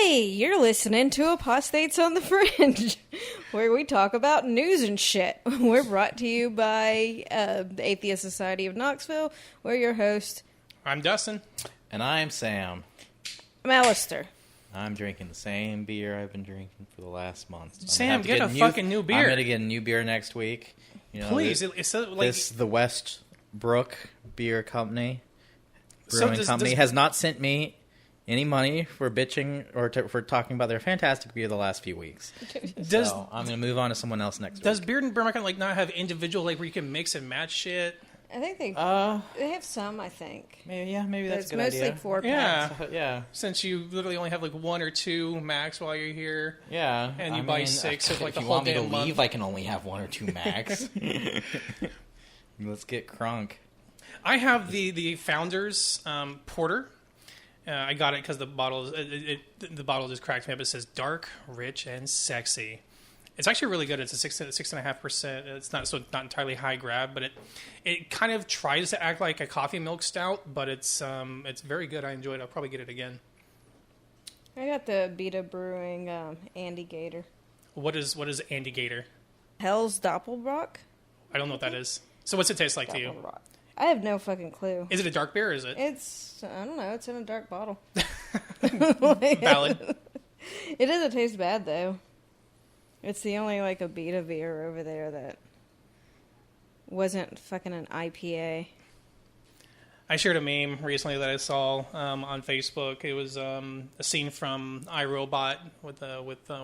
Hey, you're listening to Apostates on the Fringe, where we talk about news and shit. We're brought to you by the Atheist Society of Knoxville. We're your host. I'm Dustin. And I'm Sam. I'm Alistair. I'm drinking the same beer I've been drinking for the last month. Sam, get a fucking new beer. I'm going to get a new beer next week. You know, Please. The Westbrook Beer Company, Brewing Company, has not sent me any money for bitching or for talking about their fantastic beer the last few weeks. So I'm going to move on to someone else next week. Does Beard and Brew not have individual, where you can mix and match shit? I think they have some, I think. Maybe that's a good mostly idea. 4-packs. Yeah. Since you literally only have one or two max while you're here. Yeah. And you buy 6 of the whole damn month. If you want me to leave, I can only have 1 or 2 max. Let's get crunk. I have the Founders Porter. I got it because the bottle just cracked me up. It says dark, rich, and sexy. It's actually really good. It's a 6.5%. It's not entirely high grab, but it kind of tries to act like a coffee milk stout, but it's very good. I enjoy it. I'll probably get it again. I got the Beta Brewing Andy Gator. What is Andy Gator? Hell's Doppelbock? I don't know what that is. So what's it taste like to you? I have no fucking clue. Is it a dark beer or is it? I don't know. It's in a dark bottle. Valid. It doesn't taste bad, though. It's the only, a Beta beer over there that wasn't fucking an IPA. I shared a meme recently that I saw on Facebook. It was a scene from iRobot with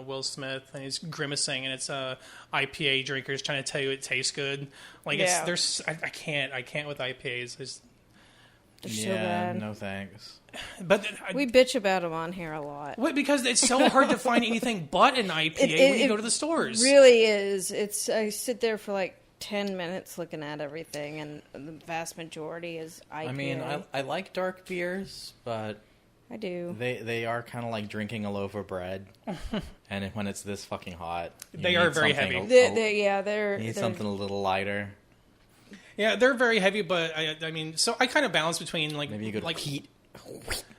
Will Smith, and he's grimacing, and it's IPA drinkers trying to tell you it tastes good. I can't with IPAs. They're so bad. No thanks. But we bitch about them on here a lot. Because it's so hard to find anything but an IPA when you go to the stores. It really is. I sit there for 10 minutes looking at everything, and the vast majority is IPA. I mean, I like dark beers, but I do. They are kind of like drinking a loaf of bread, and when it's this fucking hot, they are very heavy. They're need something a little lighter. Yeah, they're very heavy, but I mean, so I kind of balance between maybe a good wheat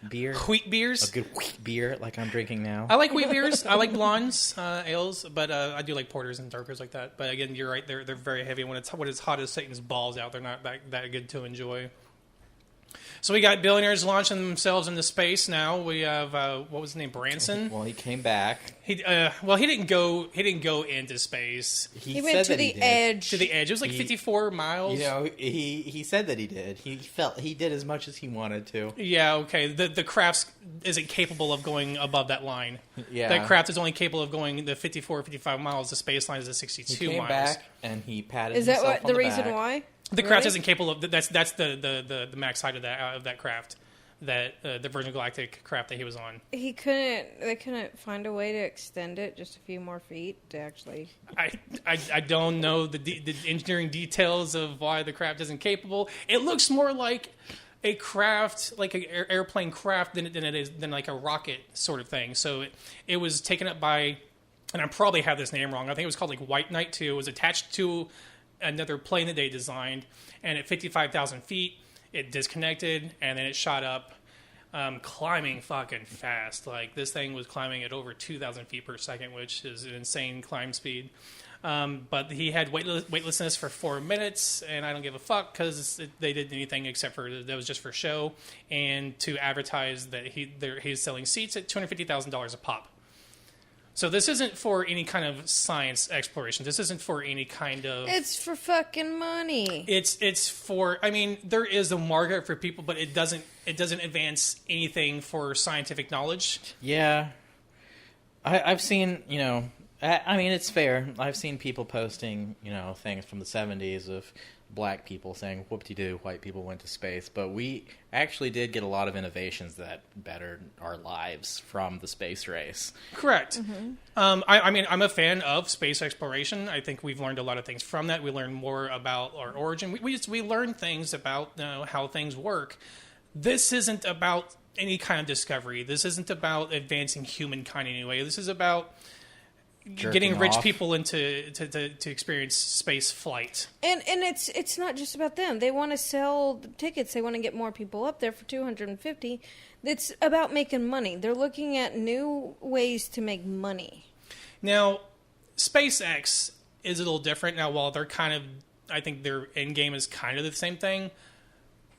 beer, wheat beers, a good wheat beer like I'm drinking now. I like wheat beers. I like blondes, ales, but I do like porters and darkers like that. But again, you're right; they're very heavy. When it's hot as Satan's balls out, they're not that good to enjoy. So we got Billionaires launching themselves into space now. We have what was his name, Branson? Well, he came back. He didn't go into space. He went to the edge. To the edge. It was 54 miles. You know, he said that he did. He felt he did as much as he wanted to. Yeah. Okay. The craft isn't capable of going above that line. Yeah. That craft is only capable of going the 54, 55 miles. The space line is the 62 he came miles. Back and he patted. Is that himself what on the reason back. why? The craft isn't capable of that's the max height of that craft, that the Virgin Galactic craft that he was on. They couldn't find a way to extend it just a few more feet to actually. I don't know the engineering details of why the craft isn't capable. It looks more like a craft, like an airplane craft, than like a rocket sort of thing. So it was taken up by, and I probably have this name wrong. I think it was called White Knight 2. It was attached to another plane that they designed, and at 55,000 feet it disconnected, and then it shot up, climbing fucking fast. This thing was climbing at over 2,000 feet per second, which is an insane climb speed. But he had weightlessness for 4 minutes, and I don't give a fuck because they didn't anything except for that was just for show and to advertise that he's selling seats at $250,000 a pop. So this isn't for any kind of science exploration. This isn't for any kind of... It's for fucking money. It's for... I mean, there is a market for people, but it doesn't advance anything for scientific knowledge. Yeah. I've seen, I mean, it's fair. I've seen people posting, things from the 70s of black people saying, whoop-de-doo, white people went to space. But we actually did get a lot of innovations that bettered our lives from the space race. Correct. Mm-hmm. I mean, I'm a fan of space exploration. I think we've learned a lot of things from that. We learned more about our origin. We learned things about how things work. This isn't about any kind of discovery. This isn't about advancing humankind in any way. This is about... getting rich off. people into to experience space flight. And it's not just about them. They want to sell the tickets. They want to get more people up there for 250. It's about making money. They're looking at new ways to make money. Now, SpaceX is a little different. Now, while they're I think their end game is kind of the same thing,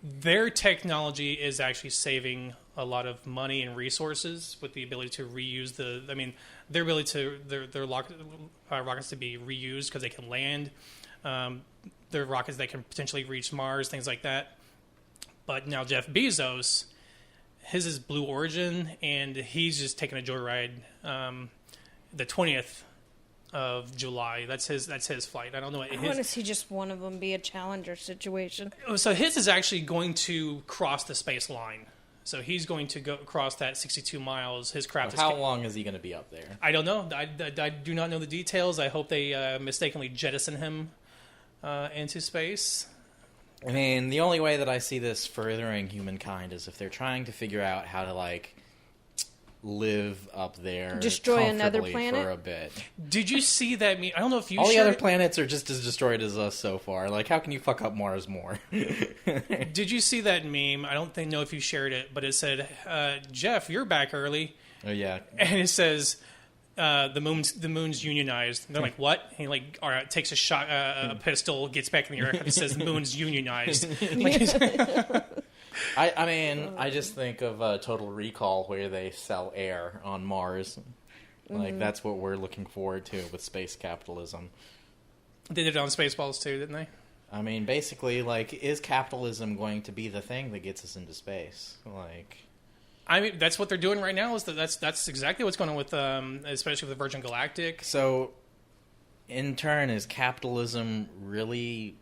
their technology is actually saving a lot of money and resources with the ability to reuse their ability to their rockets to be reused because they can land. Their rockets that can potentially reach Mars, things like that. But now Jeff Bezos, his is Blue Origin, and he's just taking a joyride. The 20th of July. That's his flight. I don't know what I want to see just one of them be a Challenger situation. So his is actually going to cross the space line. So he's going to go across that 62 miles. His craft is... How long is he going to be up there? I don't know. I do not know the details. I hope they mistakenly jettison him into space. I mean, the only way that I see this furthering humankind is if they're trying to figure out how to, like, live up there, destroy another comfortably planet for a bit. Did you see that meme? I don't know if you all the shared other it. planets are just as destroyed as us so far. Like, how can you fuck up Mars more? Did you see that meme? I don't know if you shared it, but it said, Jeff, you're back early. Oh yeah. And it says the moon's unionized. And they're like, what? And he like takes a shot, a pistol, gets back in the air, and it says the moon's unionized. I mean, I just think of Total Recall where they sell air on Mars. Like, that's what we're looking forward to with space capitalism. They did it on Spaceballs too, didn't they? I mean, basically, like, is capitalism going to be the thing that gets us into space? Like, I mean, that's what they're doing right now. That's exactly what's going on with, especially with the Virgin Galactic. so, in turn, is capitalism really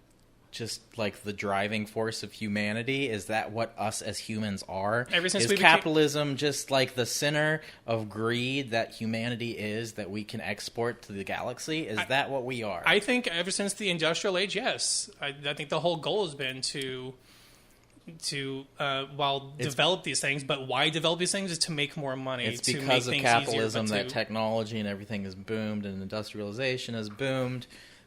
just like the driving force of humanity? Is that what us as humans are? Ever since is we capitalism just like the center of greed that humanity is, that we can export to the galaxy? Is that what we are? I think ever since the Industrial Age, yes. I think the whole goal has been to develop these things, but why develop these things is to make more money. It's to because make of things capitalism easier, that technology and everything has boomed and industrialization has boomed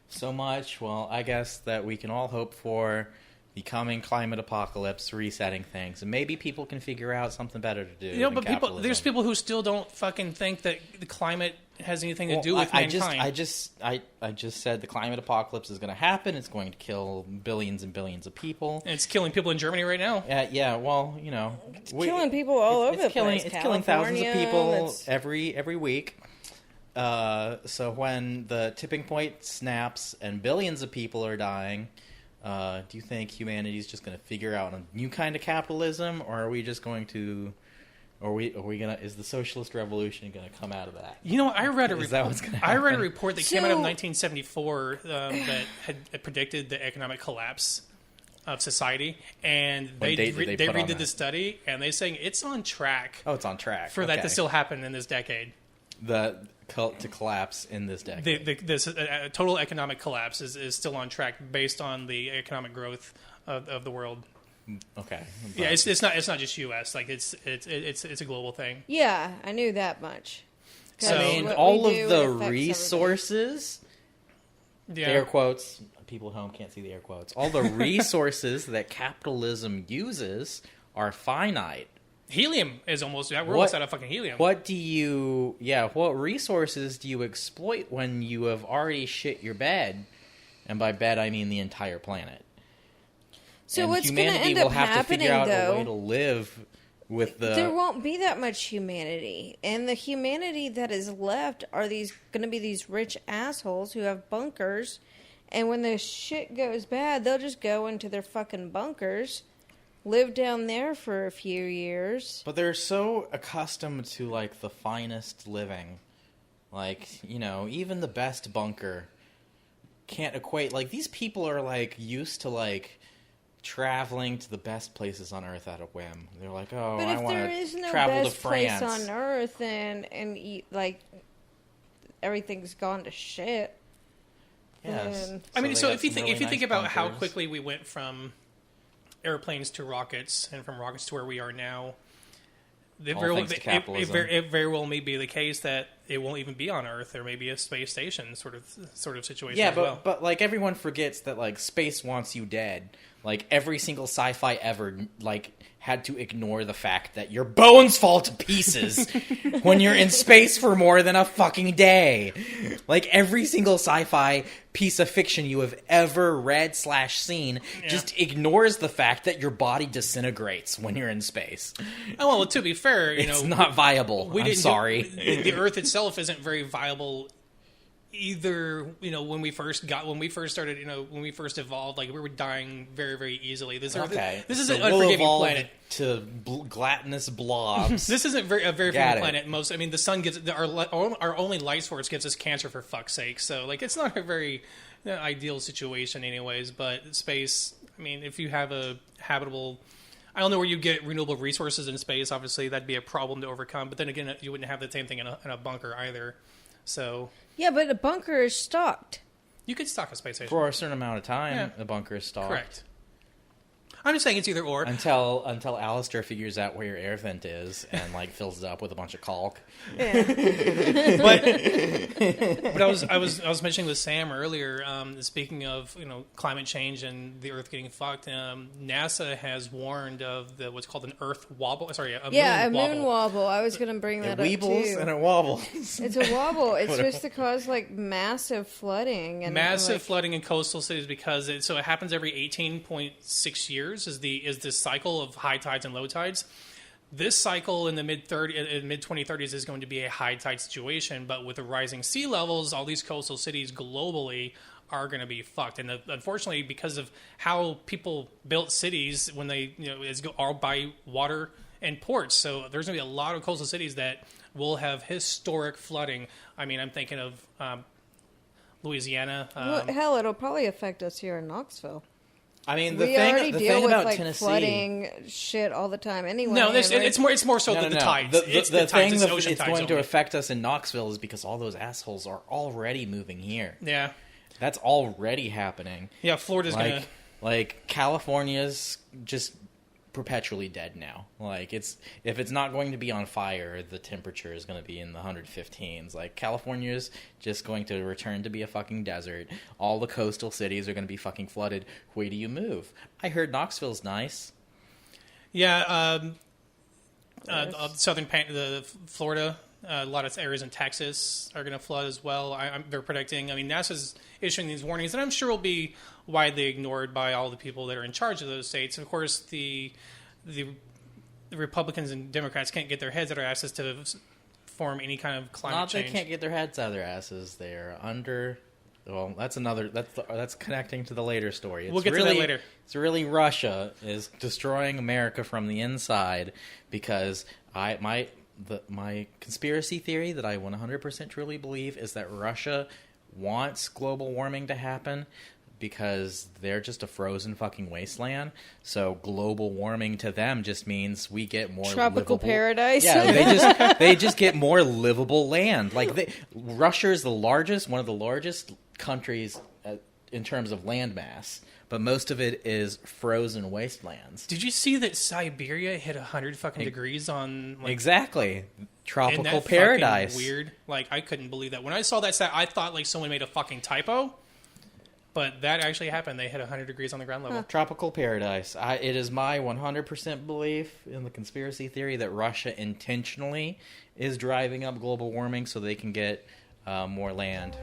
so much. Well, I guess that we can all hope for the coming climate apocalypse resetting things, and maybe people can figure out something better to do. but there's people who still don't fucking think that the climate has anything to do with mankind. I just said the climate apocalypse is going to happen. It's going to kill billions and billions of people. And it's killing people in Germany right now. Yeah. Well, you know, It's killing people all over the place. It's killing thousands of people California, every week. So when the tipping point snaps and billions of people are dying, do you think humanity is just going to figure out a new kind of capitalism, or are we just going to? Are we gonna? Is the socialist revolution going to come out of that? You know, I read a Is that what's gonna I read a happen? report that came out of 1974 that had predicted the economic collapse of society, and What date did they put on redid that? the study, and they're saying it's on track Oh, it's on track for that to Okay. still happen in this decade. To collapse in this decade. This total economic collapse is still on track based on the economic growth of the world. Okay. Yeah, it's not just U.S. Like it's a global thing. Yeah, I knew that much. 'Cause So- I mean, what all we of do the affects everybody. resources, Yeah, air quotes, people at home can't see the air quotes, all the resources that capitalism uses are finite. helium is almost. We're almost out of fucking helium. What resources do you exploit when you have already shit your bed? And by bed, I mean the entire planet. So and what's going to humanity end will up have to happening, figure out a way to though? live with the... There won't be that much humanity, and the humanity that is left are going to be these rich assholes who have bunkers, and when the shit goes bad, they'll just go into their fucking bunkers, live down there for a few years. But they're so accustomed to, like, the finest living. Like, you know, even the best bunker can't equate... Like, these people are, like, used to, like, traveling to the best places on Earth at a whim. They're like, oh, But I if want there is to no travel to best place France. on Earth and like everything's gone to shit, Yes. then- I mean, they so got if you some think really nice about how bunkers. quickly we went from airplanes to rockets, and from rockets to where we are now, All thanks to capitalism. it very well may be the case that it won't even be on Earth. There may be a space station sort of situation. Yeah, as well. but like everyone forgets that like space wants you dead. Like every single sci-fi ever like had to ignore the fact that your bones fall to pieces when you're in space for more than a fucking day. Like every single sci-fi piece of fiction you have ever read / seen just ignores the fact that your body disintegrates when you're in space. Oh, well, to be fair, It's not viable. I'm sorry. The Earth itself isn't very viable either. When we first started, when we first evolved, like we were dying very, very easily. This is an unforgiving planet. To gluttonous blobs. This isn't a very forgiving planet. The sun gives our only light source gives us cancer, for fuck's sake. So like it's not a very ideal situation, anyways. But space, if you have a habitable, I don't know where you get renewable resources in space. Obviously, that'd be a problem to overcome. But then again, you wouldn't have the same thing in a bunker either. So yeah, but a bunker is stocked. You could stock a space station for a certain amount of time. The bunker is stocked. Correct. I'm just saying it's either or. Until Alistair figures out where your air vent is and like fills it up with a bunch of caulk. Yeah. but I was mentioning with Sam earlier. Speaking of climate change and the Earth getting fucked, NASA has warned of what's called an Earth wobble. Sorry, a moon wobble. I was going to bring that up too. It weebles and it wobbles. It's a wobble. It's supposed to cause like massive flooding and flooding in coastal cities because it happens every 18.6 years. Is the cycle of high tides and low tides. This cycle in the mid 2030s is going to be a high tide situation, but with the rising sea levels, all these coastal cities globally are going to be fucked. And unfortunately, because of how people built cities, when they it's all by water and ports, so there's going to be a lot of coastal cities that will have historic flooding. I'm thinking of Louisiana. Hell, it'll probably affect us here in Knoxville. The we thing, already the deal thing with about like Tennessee, flooding shit all the time. Anyway, no, it's more so the tides. The thing it's that it's going to affect us in Knoxville is because all those assholes are already moving here. Yeah, that's already happening. Yeah, Florida's gonna California's just perpetually dead now. Like if it's not going to be on fire, the temperature is going to be in the 115s. Like California's just going to return to be a fucking desert. All the coastal cities are going to be fucking flooded. Where do you move? I heard Knoxville's nice. Yeah, the Florida, a lot of areas in Texas are going to flood as well. They're predicting. NASA's issuing these warnings, and I'm sure will be widely ignored by all the people that are in charge of those states. Of course, the Republicans and Democrats can't get their heads out of their asses to form any kind of climate change. They can't get their heads out of their asses. They're under. Well, that's connecting to the later story. We'll get to that later. It's really Russia is destroying America from the inside because my conspiracy theory that I 100% truly believe is that Russia wants global warming to happen because they're just a frozen fucking wasteland. So global warming to them just means we get more tropical livable paradise. Yeah, they just get more livable land. Like Russia is one of the largest countries in terms of land mass, but most of it is frozen wastelands. Did you see that Siberia hit 100 fucking degrees on exactly tropical paradise? Weird. Like I couldn't believe that when I saw that stat. I thought like someone made a fucking typo. But that actually happened. They hit 100 degrees on the ground level. Tropical paradise. It is my 100% belief in the conspiracy theory that Russia intentionally is driving up global warming so they can get more land.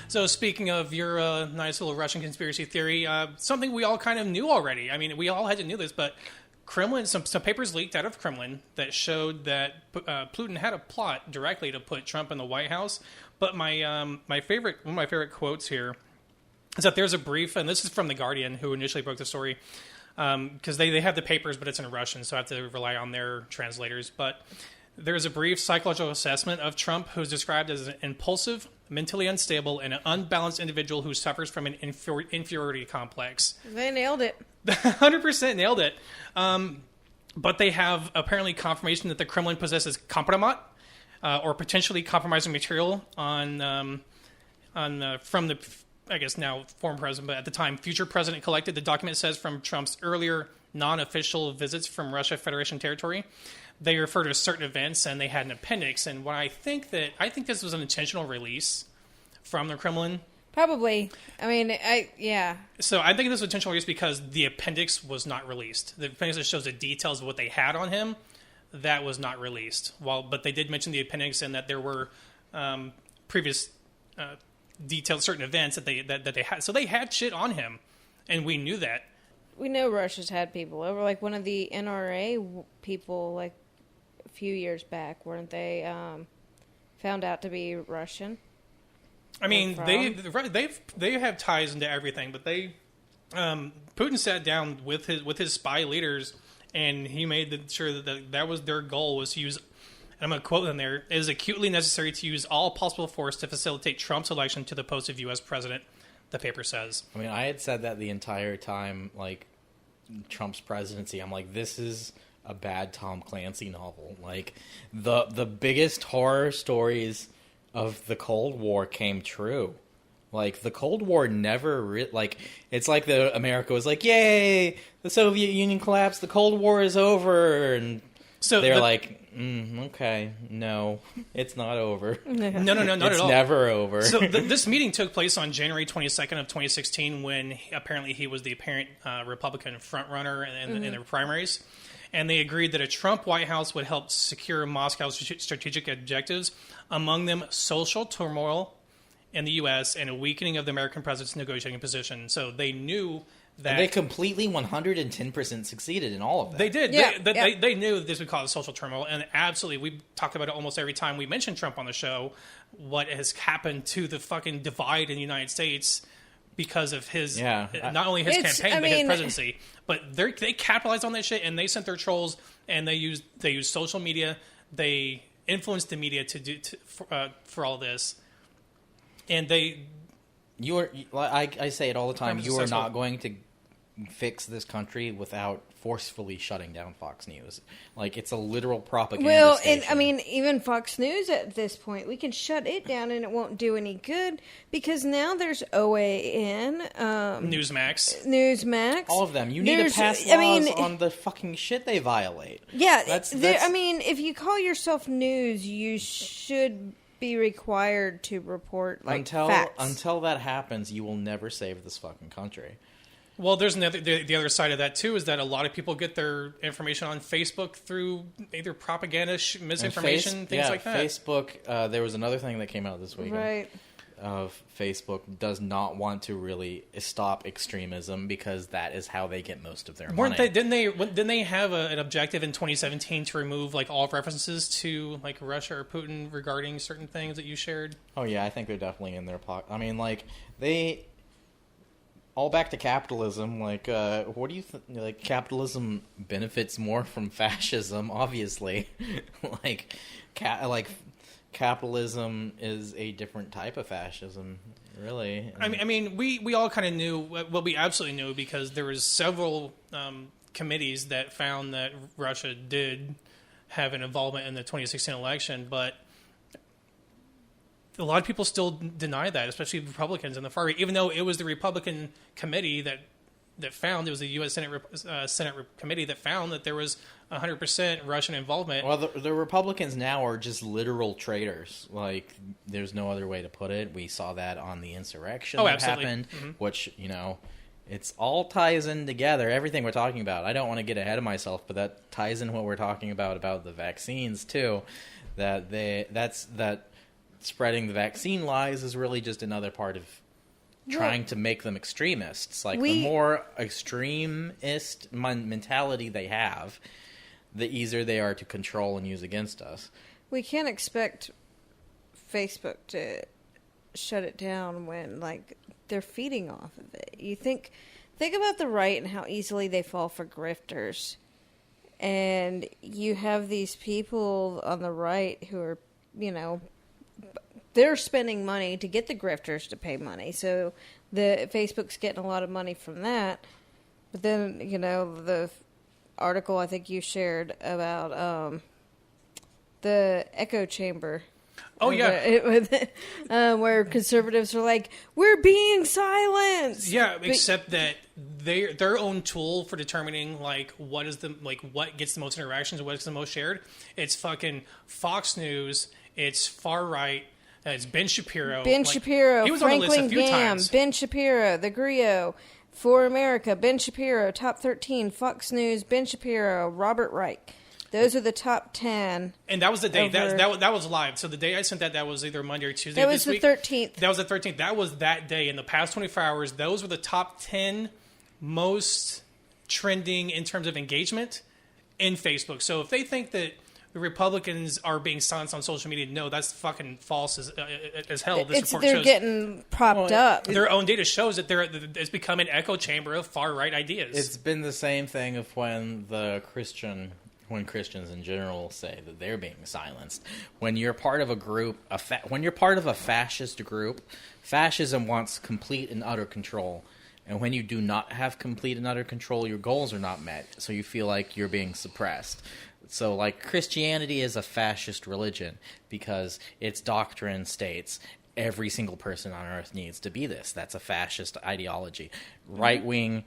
So speaking of your nice little Russian conspiracy theory, something we all kind of knew already. We all had to know this, but Kremlin, some papers leaked out of Kremlin that showed that Putin had a plot directly to put Trump in the White House. But one of my favorite quotes here is that there's a brief, and this is from The Guardian, who initially broke the story, because they have the papers, but it's in Russian, so I have to rely on their translators. But there's a brief psychological assessment of Trump, who's described as an impulsive, mentally unstable, and an unbalanced individual who suffers from an inferiority complex. They nailed it. 100% nailed it. But they have apparently confirmation that the Kremlin possesses compromat or potentially compromising material from the, I guess now former president, but at the time future president collected. The document says from Trump's earlier non-official visits from Russia Federation territory. They refer to certain events, and they had an appendix. And what I think this was an intentional release from the Kremlin. Probably. I mean, yeah. So I think this was intentional release because the appendix was not released. The appendix that shows the details of what they had on him, that was not released. But they did mention the appendix and that there were previous detailed certain events that they had. So they had shit on him, and we knew that. We know Russia's had people over. Like one of the NRA people, like a few years back, weren't they? Found out to be Russian. I mean, they have ties into everything, but Putin sat down with his spy leaders, and he made sure that was their goal, was to use, and I'm going to quote them there, "It is acutely necessary to use all possible force to facilitate Trump's election to the post of U.S. president," the paper says. I mean, I had said that the entire time, like, Trump's presidency. I'm like, this is a bad Tom Clancy novel. Like, the biggest horror stories of the Cold War came true. Like, the Cold War never... it's like America was like, yay, the Soviet Union collapsed, the Cold War is over, and so they're like, okay, no, it's not over. No, not at all. It's never over. So this meeting took place on January 22nd of 2016 when apparently he was the apparent Republican frontrunner in the primaries. And they agreed that a Trump White House would help secure Moscow's strategic objectives, among them social turmoil in the U.S. and a weakening of the American president's negotiating position. So they knew that... And they completely 110% succeeded in all of that. They did. Yeah, they knew that this would cause social turmoil. And absolutely, we talk about it almost every time we mention Trump on the show, what has happened to the fucking divide in the United States because of his, not only his campaign, but his presidency. But they capitalized on that shit, and they sent their trolls, and they used social media. They influenced the media for all this, and I say it all the time. You are not going to fix this country without forcefully shutting down Fox News. Like, it's a literal propaganda station. And I mean, even Fox News at this point, we can shut it down and it won't do any good because now there's OAN, Newsmax, all of them. You need to pass laws on the fucking shit they violate. Yeah, I mean, if you call yourself news, you should be required to report facts. Until that happens, you will never save this fucking country. Well, there's the other side of that, too, is that a lot of people get their information on Facebook through either propaganda, misinformation, things like that. Facebook, there was another thing that came out this week. Right. Facebook does not want to really stop extremism because that is how they get most of their money. money. Didn't they have an objective in 2017 to remove like all references to like Russia or Putin regarding certain things that you shared? Oh, yeah, I think they're definitely in their pocket. I mean, like, they... All back to capitalism. Like, what do you think? Like, capitalism benefits more from fascism, obviously. Capitalism is a different type of fascism, really. I mean, we all kind of knew. Well, we absolutely knew because there was several committees that found that Russia did have an involvement in the 2016 election, but a lot of people still deny that, especially Republicans in the far right, even though it was the Republican committee that found, it was the U.S. Senate committee that found that there was 100% Russian involvement. Well, the Republicans now are just literal traitors. Like, there's no other way to put it. We saw that on the insurrection that happened, which, it's all ties in together, everything we're talking about. I don't want to get ahead of myself, but that ties in what we're talking about the vaccines, too. That spreading the vaccine lies is really just another part of trying to make them extremists. Like, the more extremist mentality they have, the easier they are to control and use against us. We can't expect Facebook to shut it down when, like, they're feeding off of it. You think about the right and how easily they fall for grifters. And you have these people on the right who are, they're spending money to get the grifters to pay money. So the Facebook's getting a lot of money from that. But then, the article I think you shared about the echo chamber. Oh, yeah. Where conservatives are like, we're being silenced. Yeah, except that their own tool for determining what gets the most interactions and what gets the most shared, it's fucking Fox News, it's far right, it's Ben Shapiro. Shapiro, he was on the list a Franklin few Graham, times. Ben Shapiro, The Griot, For America, Ben Shapiro, Top 13, Fox News, Ben Shapiro, Robert Reich. Those are the top 10. And that was the day. That was live. So the day I sent that was either Monday or Tuesday That was the 13th. That was the 13th. That was that day. In the past 24 hours, those were the top 10 most trending in terms of engagement in Facebook. So if they think that the Republicans are being silenced on social media, no, that's fucking false as hell. They're getting propped up. Their own data shows that it's become an echo chamber of far-right ideas. It's been the same thing of when Christians in general say that they're being silenced. When you're part of a group, when you're part of a fascist group, fascism wants complete and utter control. And when you do not have complete and utter control, your goals are not met, so you feel like you're being suppressed. So, Christianity is a fascist religion because its doctrine states every single person on earth needs to be this. That's a fascist ideology. Right-wing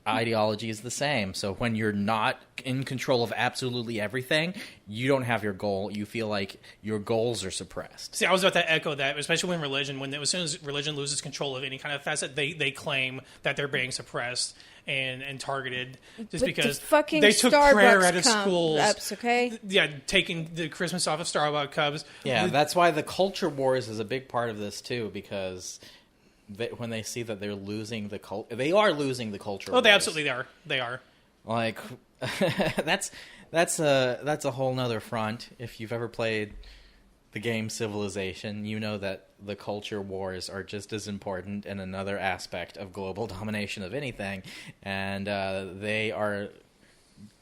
ideology is the same. So when you're not in control of absolutely everything, you don't have your goal. You feel like your goals are suppressed. See, I was about to echo that, especially as soon as religion loses control of any kind of facet, they claim that they're being suppressed and targeted just because they took Starbucks prayer out of schools. Okay? Yeah, taking the Christmas off of Starbucks Cubs. Yeah, that's why the culture wars is a big part of this too, because when they see that they're losing they are losing the culture. Oh, they absolutely are. They are. That's a whole nother front. If you've ever played the game Civilization, you know that the culture wars are just as important and another aspect of global domination of anything, and they are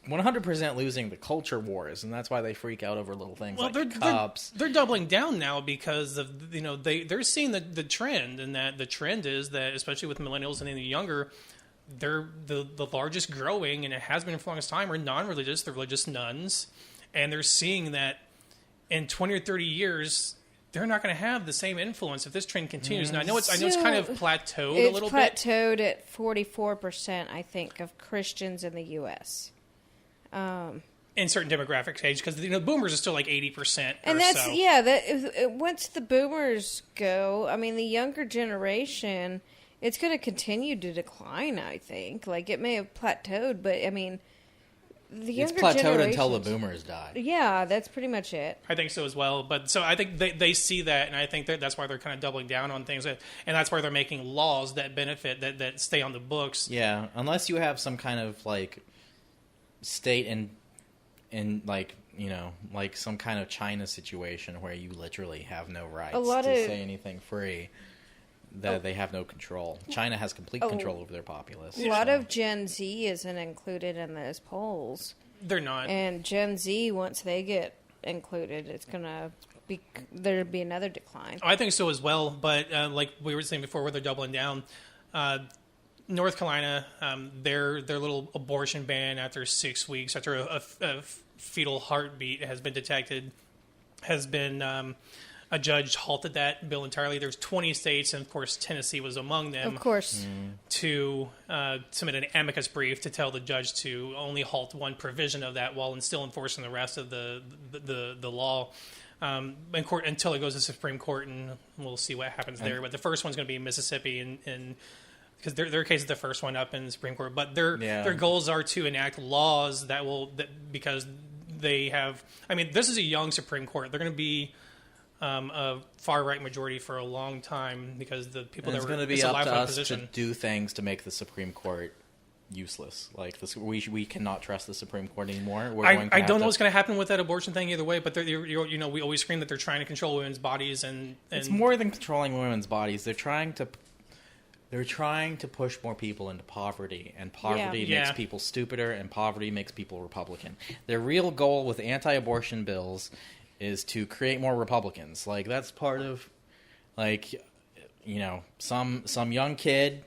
100% losing the culture wars, and that's why they freak out over little things cups. They're doubling down now because of they're seeing the trend, and that the trend is that, especially with millennials and the younger, they're the largest growing, and it has been for the longest time, are non-religious. They're religious nuns, and they're seeing that in 20 or 30 years they're not going to have the same influence if this trend continues. Now I know it's kind of plateaued a little bit. It's plateaued at 44%, I think, of Christians in the U.S. In certain demographic age, because boomers are still 80%. And that's so. Once the boomers go, I mean, the younger generation, it's going to continue to decline. I think it may have plateaued, but I mean, the younger it's plateaued until the boomers die. Yeah, that's pretty much it. I think so as well. But so I think they see that, and I think that's why they're kind of doubling down on things, and that's why they're making laws that benefit that stay on the books. Yeah, unless you have some kind of state in some kind of China situation where you literally have no rights to say anything free, that they have no control. China has complete control over their populace. A lot of Gen Z isn't included in those polls. They're not. And Gen Z, once they get included, it's going to be, there'll be another decline. I think so as well, but like we were saying before, where they're doubling down, North Carolina, their little abortion ban after 6 weeks, after a fetal heartbeat has been detected, has been a judge halted that bill entirely. There's 20 states, and of course Tennessee was among them. Of course, to submit an amicus brief to tell the judge to only halt one provision of that while still enforcing the rest of the law. In court until it goes to the Supreme Court, and we'll see what happens there. But the first one's going to be in Mississippi, and because their case is the first one up in the Supreme Court. But their goals are to enact laws because they have. I mean, this is a young Supreme Court. They're going to be a far right majority for a long time because the people that were going to be up to us to do things to make the Supreme Court useless. We cannot trust the Supreme Court anymore. I don't know what's going to happen with that abortion thing either way. But we always scream that they're trying to control women's bodies, and it's more than controlling women's bodies. They're trying to push more people into poverty, and poverty makes people stupider, and poverty makes people Republican. Their real goal with anti-abortion bills is to create more Republicans. That's part of, some young kid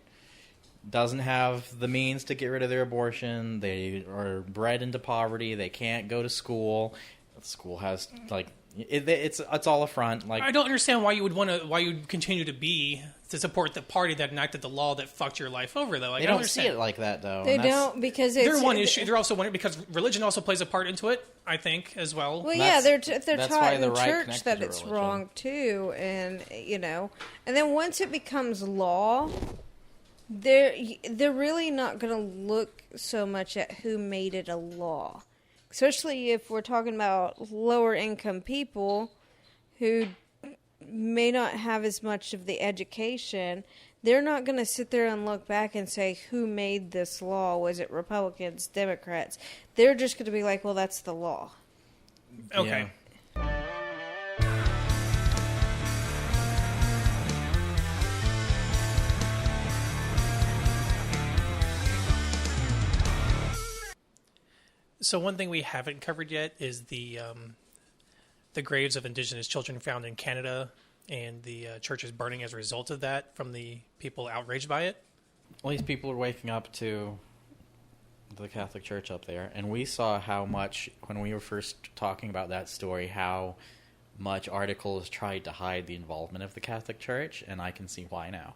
doesn't have the means to get rid of their abortion. They are bred into poverty. They can't go to school. School has like it's all a front. Like, I don't understand why you'd continue to support the party that enacted the law that fucked your life over, though. Like, they don't see it like that, though. They don't, because it's... They're one issue. They're also one because religion also plays a part into it, I think, as well. Well, yeah, they're taught in the right church that it's religion. wrong, too. And, and then once it becomes law, they're really not going to look so much at who made it a law. Especially if we're talking about lower income people who may not have as much of the education. They're not going to sit there and look back and say, who made this law? Was it Republicans, Democrats? They're just going to be like, well, that's the law. Okay. Yeah. So one thing we haven't covered yet is the graves of indigenous children found in Canada and the churches burning as a result of that from the people outraged by it. Well, these people are waking up to the Catholic Church up there, and we saw how much, when we were first talking about that story, how much articles tried to hide the involvement of the Catholic Church, and I can see why now.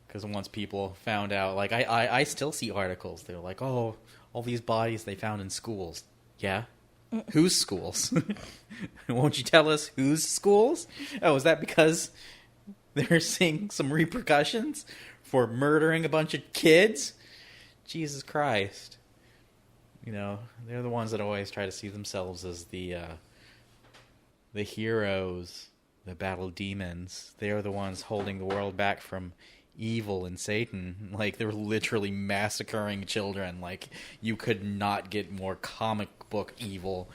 Because once people found out, like, I still see articles, they're like, oh, all these bodies they found in schools. Yeah? Whose schools? Won't you tell us whose schools? Oh, is that because they're seeing some repercussions for murdering a bunch of kids? Jesus Christ. They're the ones that always try to see themselves as the heroes that battle demons. They are the ones holding the world back from evil and Satan. Like, they're literally massacring children. Like, you could not get more comic book evil.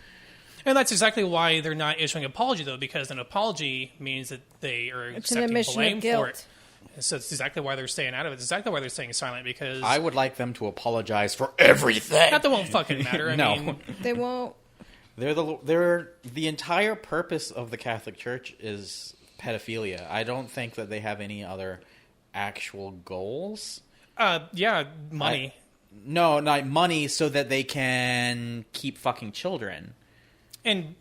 And that's exactly why they're not issuing an apology, though, because an apology means that they are accepting blame for it. So it's exactly why they're staying out of it. It's exactly why they're staying silent, because... I would like them to apologize for everything. That won't fucking matter. I mean, they won't. They're the entire purpose of the Catholic Church is pedophilia. I don't think that they have any other actual goals. Money. No, not money, so that they can keep fucking children. And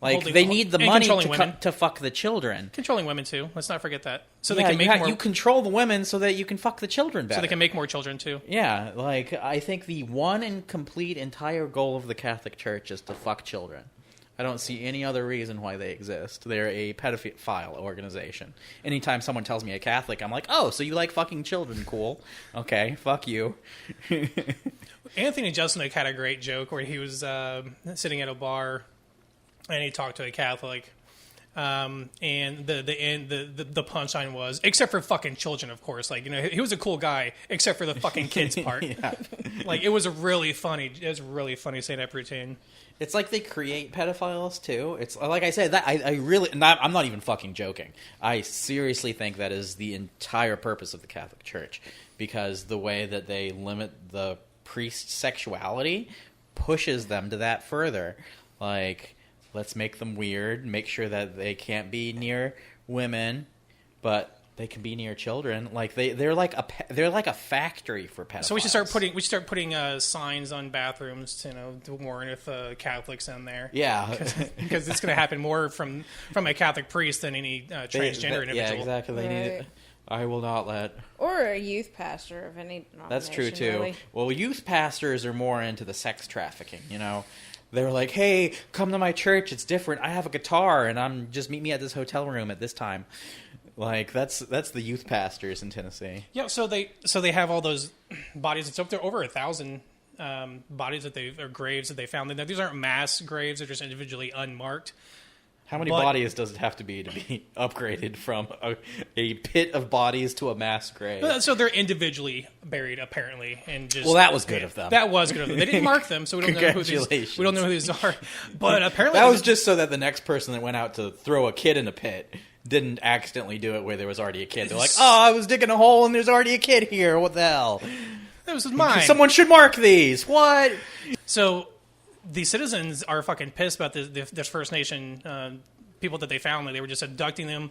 like, they need the money to fuck the children. Controlling women too. Let's not forget that. So they can make more. You control the women so that you can fuck the children better. So they can make more children too. Yeah, like, I think the one and complete entire goal of the Catholic Church is to fuck children. I don't see any other reason why they exist. They're a pedophile organization. Anytime someone tells me a Catholic, I'm like, oh, so you like fucking children, cool. Okay, fuck you. Anthony Jeselnik had a great joke where he was sitting at a bar and he talked to a Catholic, and the punchline was, except for fucking children, of course. Like, he was a cool guy, except for the fucking kids part. Yeah. Like, it was really funny stand-up routine. It's like they create pedophiles too. It's like I said, that I really, I'm not even fucking joking. I seriously think that is the entire purpose of the Catholic Church, because the way that they limit the priest's sexuality pushes them to that further. Like, let's make them weird, make sure that they can't be near women, but they can be near children. Like, they're like a factory for pedophiles. So we should start putting signs on bathrooms to warn if Catholics in there. Yeah, because it's going to happen more from a Catholic priest than any transgender individual. Yeah, exactly. They need it. I will not let. Or a youth pastor of any denomination. That's true too. Really. Well, youth pastors are more into the sex trafficking. They're like, hey, come to my church. It's different. I have a guitar, and just meet me at this hotel room at this time. Like, that's the youth pastors in Tennessee. Yeah, so they have all those bodies. It's up there over 1,000 bodies or graves that they found. These aren't mass graves; they're just individually unmarked. How many bodies does it have to be upgraded from a pit of bodies to a mass grave? So they're individually buried, apparently, and just. Well, that was good of them. That was good of them. They didn't mark them, so we don't know who these are. But apparently, that was just so that the next person that went out to throw a kid in a pit didn't accidentally do it where there was already a kid. They're like, oh, I was digging a hole and there's already a kid here. What the hell? That was mine. Someone should mark these. What? So the citizens are fucking pissed about this First Nation people that they found. Like, they were just abducting them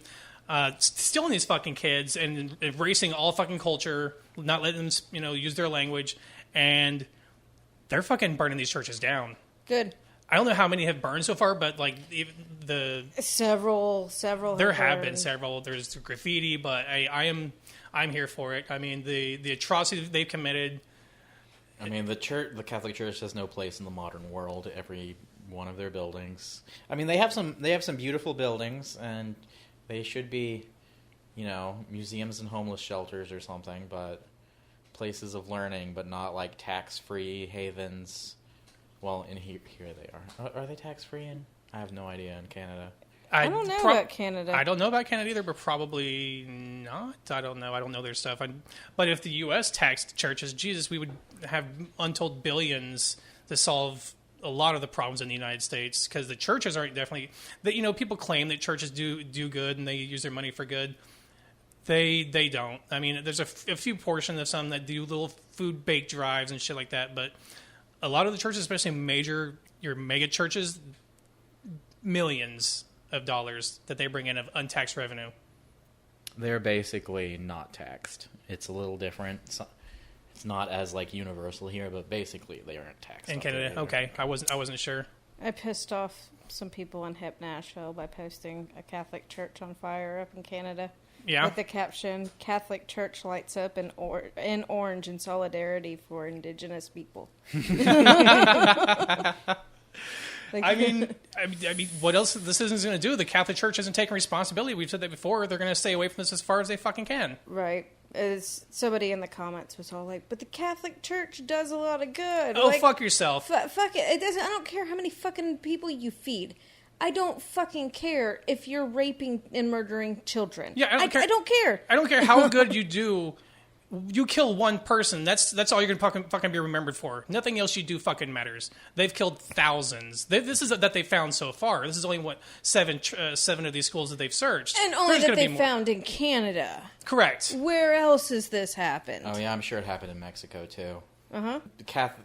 stealing these fucking kids and erasing all fucking culture, not letting them, use their language, and they're fucking burning these churches down. Good. I don't know how many have burned so far, but like several. There have been several. There's graffiti, but I'm here for it. I mean, the atrocities they've committed. I mean, the Catholic Church has no place in the modern world. Every one of their buildings. I mean, they have some beautiful buildings, and they should be, museums and homeless shelters or something, but places of learning, but not like tax-free havens. Well, in here they are. Are they tax-free I have no idea in Canada. I don't know about Canada. I don't know about Canada either, but probably not. I don't know. I don't know their stuff. But if the U.S. taxed churches, Jesus, we would have untold billions to solve a lot of the problems in the United States, because the churches aren't definitely... people claim that churches do good and they use their money for good. They don't. I mean, there's a few portions of some that do little food bake drives and shit like that, but a lot of the churches, especially your mega churches, millions of dollars that they bring in of untaxed revenue. They're basically not taxed. It's a little different. It's not as like universal here, but basically they aren't taxed in Canada. Okay, I wasn't sure. I pissed off some people in hip Nashville by posting a Catholic church on fire up in Canada. Yeah. With the caption, "Catholic Church lights up in orange in solidarity for indigenous people." I mean, what else this isn't going to do? The Catholic Church isn't taking responsibility. We've said that before. They're going to stay away from this as far as they fucking can. Right. As somebody in the comments was all like, "But the Catholic Church does a lot of good." Oh, fuck yourself. Fuck it. It doesn't. I don't care how many fucking people you feed. I don't fucking care if you're raping and murdering children. Yeah, I don't care. I don't care. I don't care how good you do. You kill one person. That's all you're gonna fucking be remembered for. Nothing else you do fucking matters. They've killed thousands. This is that they found so far. This is only seven of these schools that they've searched, and only that they found in Canada. Correct. Where else has this happened? Oh yeah, I'm sure it happened in Mexico too. The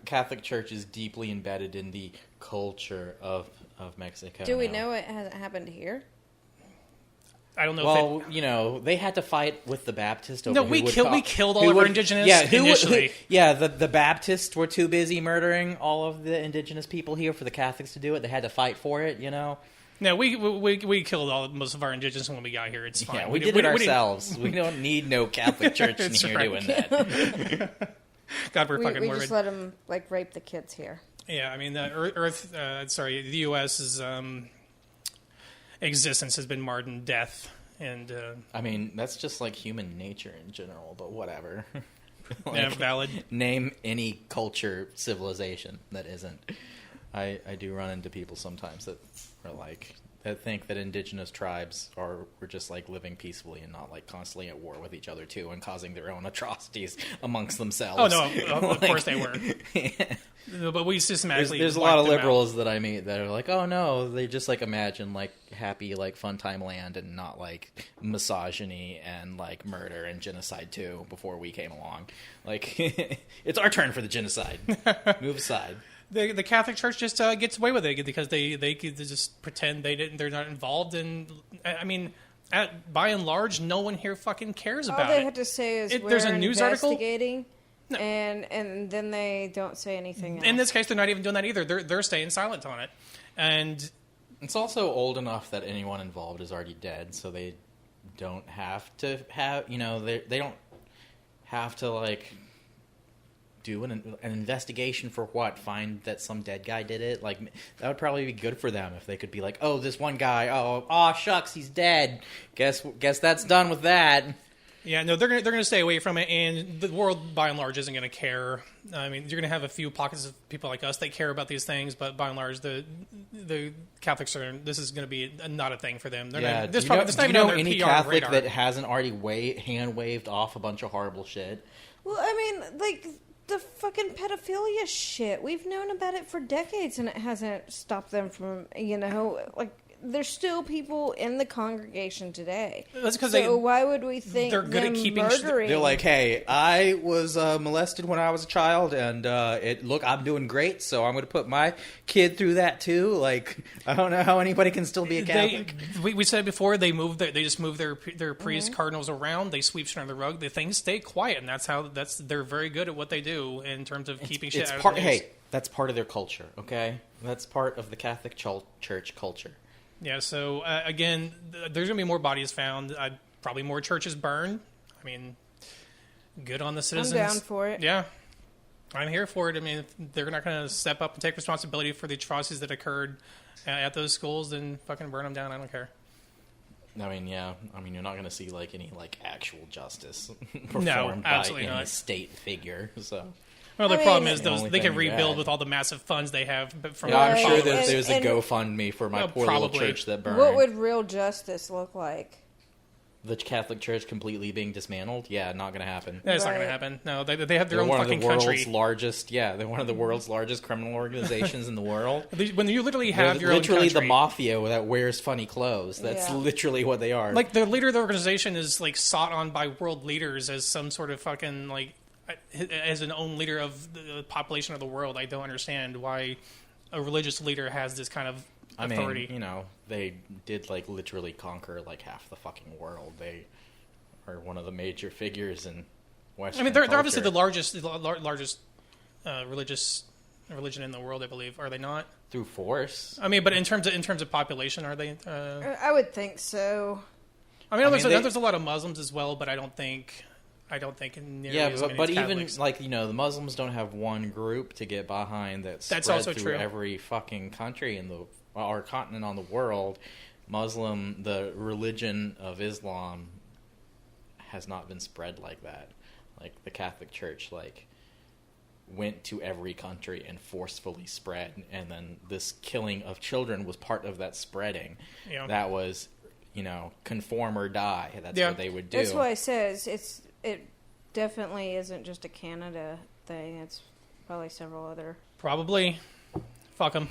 Catholic Church is deeply embedded in the culture of Mexico. Do we know it hasn't happened here? I don't know. Well, they had to fight with the Baptists. We killed all of our indigenous initially. The Baptists were too busy murdering all of the indigenous people here for the Catholics to do it. They had to fight for it, No, we killed most of our indigenous when we got here. It's fine. Yeah, we did it ourselves. We don't need no Catholic Church in here doing that. God, we're fucking we morbid. just let them rape the kids here. Yeah, I mean, the U.S.'s existence has been marred in death, and I mean, that's just like human nature in general. But whatever. Yeah, valid. Name any culture, civilization that isn't. I do run into people sometimes that are that think that indigenous tribes were just living peacefully and not constantly at war with each other too and causing their own atrocities amongst themselves. Oh no, of course they were. Yeah. But we systematically there's a lot of liberals that I meet that are like, oh no, they just imagine happy fun time land and not misogyny and murder and genocide too before we came along. It's our turn for the genocide. Move aside. The Catholic Church just gets away with it because they just pretend they're not involved, and I mean, by and large, no one here fucking cares about it. All they have to say is there's a news investigating, no. and then they don't say anything else. In this case, they're not even doing that either. They're staying silent on it, and it's also old enough that anyone involved is already dead, so they don't have to have they don't have to do an investigation for what? Find that some dead guy did it? That would probably be good for them if they could be oh, this one guy, oh shucks, he's dead. Guess that's done with that. Yeah, no, they're gonna stay away from it, and the world by and large isn't gonna care. I mean, you're gonna have a few pockets of people like us that care about these things, but by and large, the Catholics this is gonna be not a thing for them. Do you know any PR Catholic radar. that hasn't already hand waved off a bunch of horrible shit? Well, I mean, the fucking pedophilia shit. We've known about it for decades, and it hasn't stopped them from, there's still people in the congregation today. That's because why would we think they're good at keeping murdering? They're like, hey, I was molested when I was a child, and look, I'm doing great, so I'm going to put my kid through that too. Like, I don't know how anybody can still be a Catholic. We said before they just move their priests, cardinals around. They sweep shit under the rug. The things stay quiet, and they're very good at what they do in terms of keeping shit out of the news. Hey, that's part of their culture. Okay, that's part of the Catholic Church culture. Yeah, so again, there's going to be more bodies found. Probably more churches burned. I mean, good on the citizens. I'm down for it. Yeah, I'm here for it. I mean, if they're not going to step up and take responsibility for the atrocities that occurred at those schools, then fucking burn them down. I don't care. I mean, yeah. I mean, you're not going to see any actual justice performed by any state figure. So. Well, the problem is they can rebuild with all the massive funds they have. But from I'm sure there's a GoFundMe for my poor little church that burned. What would real justice look like? The Catholic Church completely being dismantled? Yeah, not going to happen. That's not going to happen. No, they have their own fucking country. They're one of the world's largest criminal organizations in the world. When you literally have your own country. Literally the mafia that wears funny clothes. That's literally what they are. Like, the leader of the organization is, sought on by world leaders as some sort of fucking, as an own leader of the population of the world. I don't understand why a religious leader has this kind of authority. I mean, they did literally conquer half the fucking world. They are one of the major figures in Western they're culture. obviously the largest religious religion in the world, I believe. Are they not? Through force. I mean, but in terms of population, are they? I would think so. There's a lot of Muslims as well, but I don't think nearly as many but Catholics. even the Muslims don't have one group to get behind that's spread also through true. Every fucking country in our continent on the world. The religion of Islam has not been spread like that. The Catholic Church went to every country and forcefully spread, and then this killing of children was part of that spreading. Yeah. That was conform or die. That's what they would do. That's why it says it definitely isn't just a Canada thing. It's probably several other. Probably. Fuck them.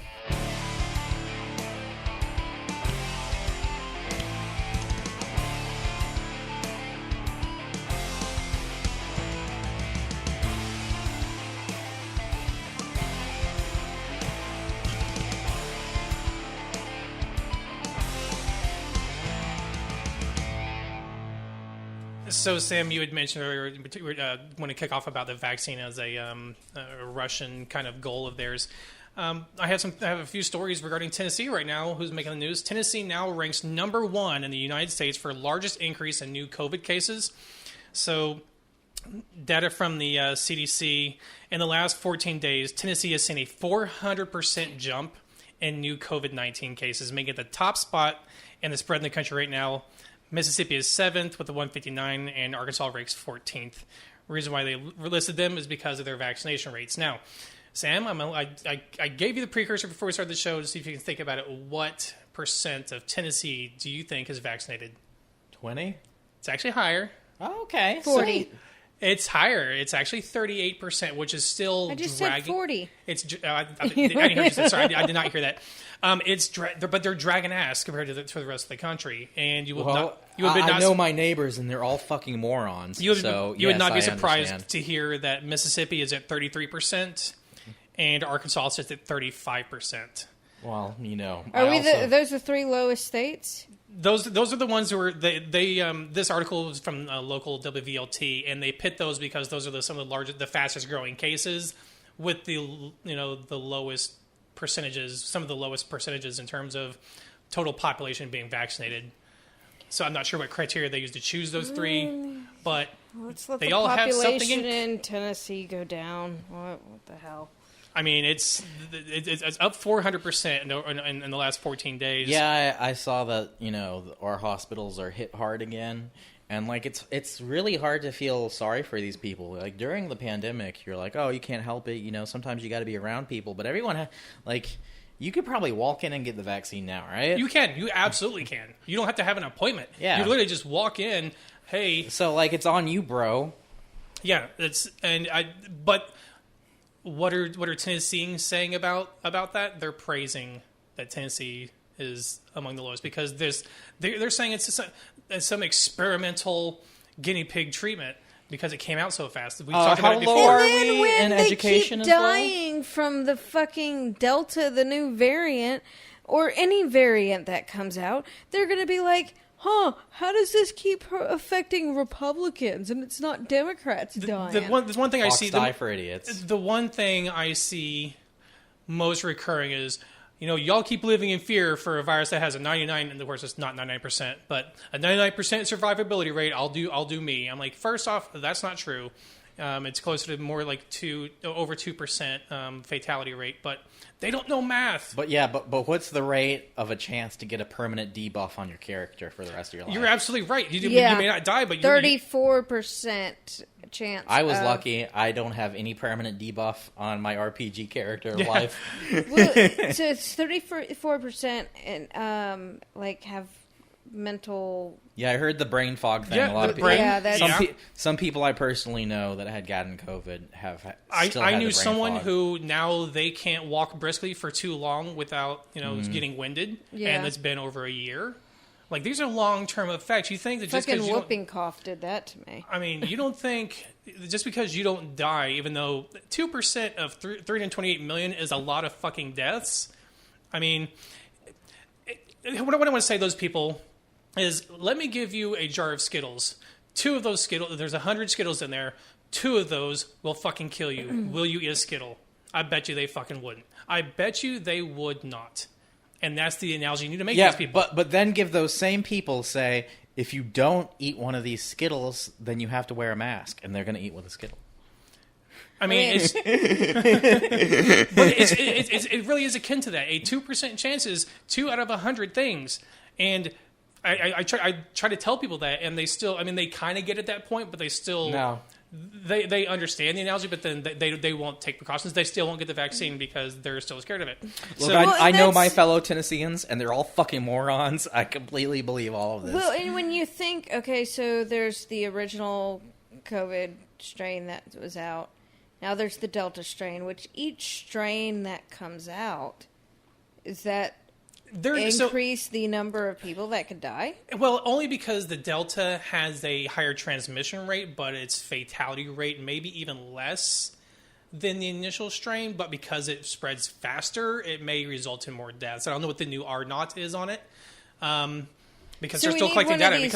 So, Sam, you had mentioned earlier, want to kick off about the vaccine as a Russian kind of goal of theirs. I have a few stories regarding Tennessee right now. Who's making the news? Tennessee now ranks number 1 in the United States for largest increase in new COVID cases. So, data from the CDC, in the last 14 days, Tennessee has seen a 400% jump in new COVID-19 cases, making it the top spot in the spread in the country right now. Mississippi is 7th with a 159, and Arkansas ranks 14th. The reason why they listed them is because of their vaccination rates. Now, Sam, I gave you the precursor before we started the show to see if you can think about it. What % of Tennessee do you think is vaccinated? 20? It's actually higher. Oh, okay. 40. It's higher. It's actually 38%, which is still I just dragging. said 40. It's I didn't hear you say, sorry, I did not hear that. But they're dragging ass compared to the rest of the country, and I know my neighbors, and they're all fucking morons. You would not be surprised to hear that Mississippi is at 33%, and Arkansas sits at 35%. Well, those the 3 lowest states? Those are the ones who are this article was from local WVLT, and they pit those because those are some of the fastest growing cases with the lowest percentages, some of the lowest percentages in terms of total population being vaccinated. So I'm not sure what criteria they use to choose those 3, but let's let they the all have something population in Tennessee go down. What the hell? I mean, it's up 400% in the last 14 days. Yeah, I saw that. Our hospitals are hit hard again, and it's really hard to feel sorry for these people. During the pandemic, you're like, oh, you can't help it. Sometimes you got to be around people, but everyone you could probably walk in and get the vaccine now, right? You can. You absolutely can. You don't have to have an appointment. Yeah, you literally just walk in. Hey, so it's on you, bro. Yeah, but. What are Tennesseans saying about that? They're praising that Tennessee is among the lowest because they're saying it's some experimental guinea pig treatment because it came out so fast. We talked about it how low before. are And then we when in they education keep as well? dying from the fucking Delta, the new variant, or any variant that comes out, they're going to be like, how does this keep affecting Republicans and it's not Democrats dying? The one thing I see, die for idiots. the one thing I see most recurring is, y'all keep living in fear for a virus that has a 99, and of course it's not 99%, but a 99% survivability rate. I'll do me. I'm like, first off, that's not true. It's closer to more like over 2% fatality rate, but they don't know math. But but what's the rate of a chance to get a permanent debuff on your character for the rest of your life? You're absolutely right. You may not die, but 34% chance. I was lucky. I don't have any permanent debuff on my RPG character life. Well, so it's 34% and have mental. Yeah, I heard the brain fog thing. Yeah, a lot of the people. brain- Some people I personally know that had gotten COVID have. Still I had knew the brain someone fog. who now they can't walk briskly for too long without Mm-hmm. getting winded, Yeah. and it's been over a year. Like these are long-term effects. You think that just Fucking because you whooping cough did that to me. I mean, you don't think just because you don't die, even though 2% of 328 million is a lot of fucking deaths. I mean, what I want to say to those people is, let me give you a jar of Skittles. 2 of those Skittles, there's 100 Skittles in there. 2 of those will fucking kill you. Will you eat a Skittle? I bet you they fucking wouldn't. I bet you they would not. And that's the analogy you need to make to these people. But then give those same people, say, if you don't eat one of these Skittles, then you have to wear a mask, and they're going to eat with a Skittle. I mean, it's, but it really is akin to that. A 2% chance is 2 out of 100 things. And I try to tell people that, and they still, I mean, they kind of get at that point, but they still, No. they understand the analogy, but then they won't take precautions. They still won't get the vaccine because they're still scared of it. Look, So, I know that's- my fellow Tennesseans, and they're all fucking morons. I completely believe all of this. Well, and when you think, okay, so there's the original COVID strain that was out. Now there's the Delta strain, which each strain that comes out, is that increase the number of people that could die? Well, only because the Delta has a higher transmission rate, but its fatality rate maybe even less than the initial strain. But because it spreads faster, it may result in more deaths. I don't know what the new R naught is on it, because So they're we still need collecting one of data. these-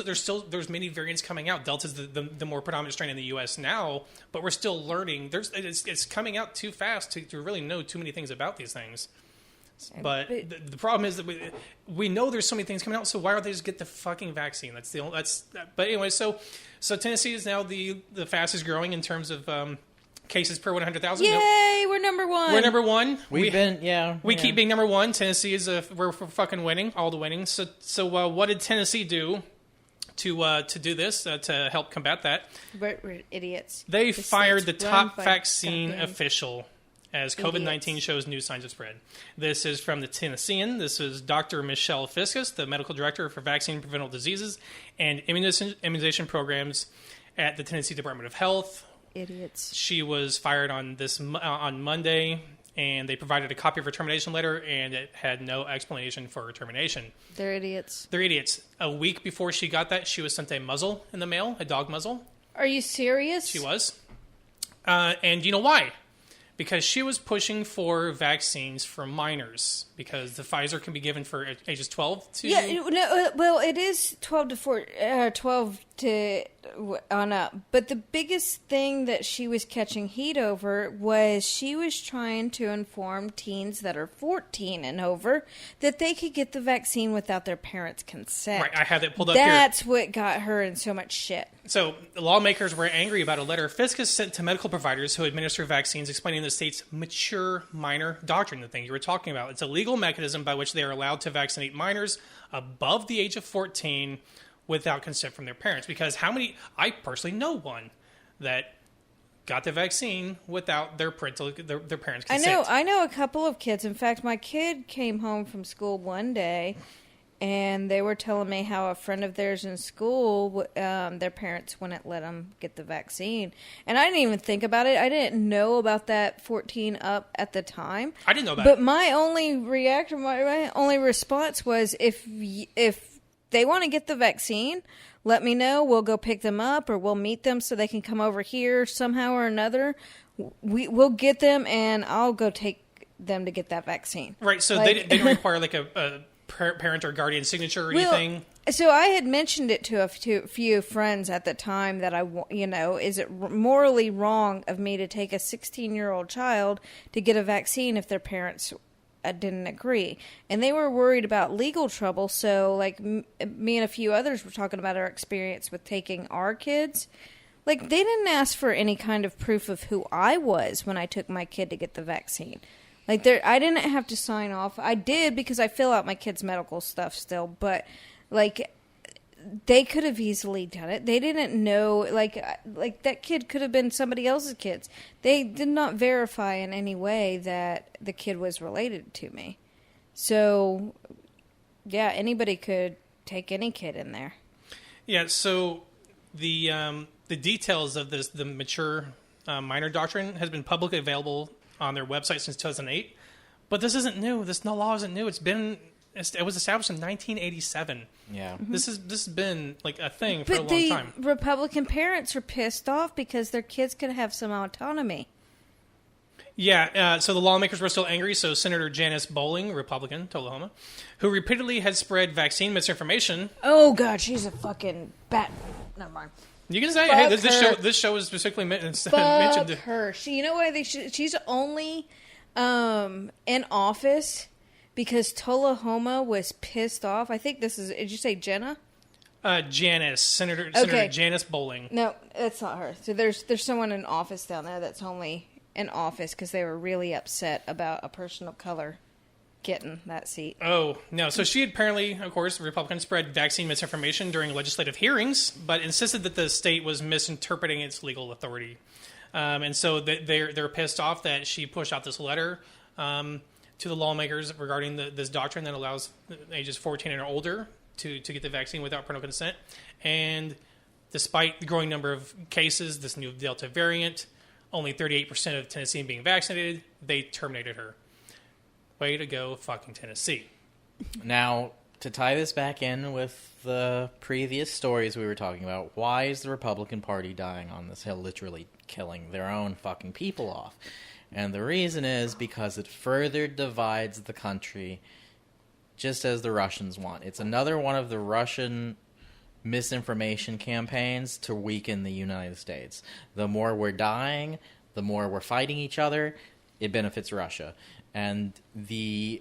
Because there's many variants coming out. Delta's the more predominant strain in the U.S. now, but we're still learning. It's coming out too fast to really know too many things about these things. But the problem is that we know there's so many things coming out. So why don't they just get the fucking vaccine? But anyway, so Tennessee is now the fastest growing in terms of cases per 100,000. Yay, we're number one. We're number one. We keep being number one. Tennessee is we're fucking winning all the winning. So what did Tennessee do to do this to help combat that? We're idiots. They The fired the state's run top by vaccine goddamn official as COVID-19 idiots. shows new signs of spread. This is from the Tennessean. This is Dr. Michelle Fiscus, the medical director for vaccine preventable diseases and immunization programs at the Tennessee Department of Health. Idiots. She was fired on Monday, and they provided a copy of her termination letter, and it had no explanation for her termination. They're idiots. They're idiots. A week before she got that, she was sent a muzzle in the mail, a dog muzzle. Are you serious? She was. And you know why? Because she was pushing for vaccines for minors, because the Pfizer can be given for ages 12 to... Yeah, no, well, it is 12 to on up. But the biggest thing that she was catching heat over was she was trying to inform teens that are 14 and over that they could get the vaccine without their parents' consent. Right, I had that pulled up here. That's what got her in so much shit. So, lawmakers were angry about a letter Fiscus sent to medical providers who administer vaccines, explaining the state's mature minor doctrine, the thing you were talking about. It's a legal mechanism by which they are allowed to vaccinate minors above the age of 14 without consent from their parents. Because I personally know one that got the vaccine without their parents' consent. I know a couple of kids. In fact, my kid came home from school one day, and they were telling me how a friend of theirs in school, their parents wouldn't let them get the vaccine. And I didn't even think about it. I didn't know about that 14 up at the time. I didn't know about But it. my only reaction, my only response was, if they want to get the vaccine, let me know. We'll go pick them up, or we'll meet them so they can come over here somehow or another. We'll get them, and I'll go take them to get that vaccine. Right, so Like, they don't require like a parent or guardian signature or anything? So I had mentioned it to a few friends at the time that is it morally wrong of me to take a 16-year-old child to get a vaccine if their parents didn't agree? And they were worried about legal trouble. So like me and a few others were talking about our experience with taking our kids. Like, they didn't ask for any kind of proof of who I was when I took my kid to get the vaccine. Like, I didn't have to sign off. I did because I fill out my kid's medical stuff still, but like, they could have easily done it. They didn't know, like that kid could have been somebody else's kids. They did not verify in any way that the kid was related to me. So, yeah, anybody could take any kid in there. Yeah, so the details of the mature minor doctrine has been publicly available on their website since 2008. But this isn't new. This law isn't new. It was established in 1987. Yeah. Mm-hmm. This has been like a thing for a But long the time. Republican parents are pissed off because their kids could have some autonomy. Yeah, so the lawmakers were still angry, so Senator Janice Bowling, Republican, Tullahoma, who repeatedly had spread vaccine misinformation. Oh, God, she's a fucking bat. Never mind. You can say, Fuck hey, her. this show is specifically mentioned. Fuck her. You know why she's only in office because Tullahoma was pissed off. I think this is, did you say Jenna? Senator Okay. Janice Bowling. No, that's not her. So there's someone in office down there that's only in office because they were really upset about a person of color getting that seat. Oh, no. So she apparently, of course, the Republicans spread vaccine misinformation during legislative hearings, but insisted that the state was misinterpreting its legal authority. And so they're pissed off that she pushed out this letter to the lawmakers regarding this doctrine that allows ages 14 and older to get the vaccine without parental consent. And despite the growing number of cases, this new Delta variant, only 38% of Tennessee being vaccinated, they terminated her. Way to go, fucking Tennessee. Now, to tie this back in with the previous stories we were talking about, why is the Republican Party dying on this hill, literally killing their own fucking people off? And the reason is because it further divides the country, just as the Russians want. It's another one of the Russian misinformation campaigns to weaken the United States. The more we're dying, the more we're fighting each other, it benefits Russia. And we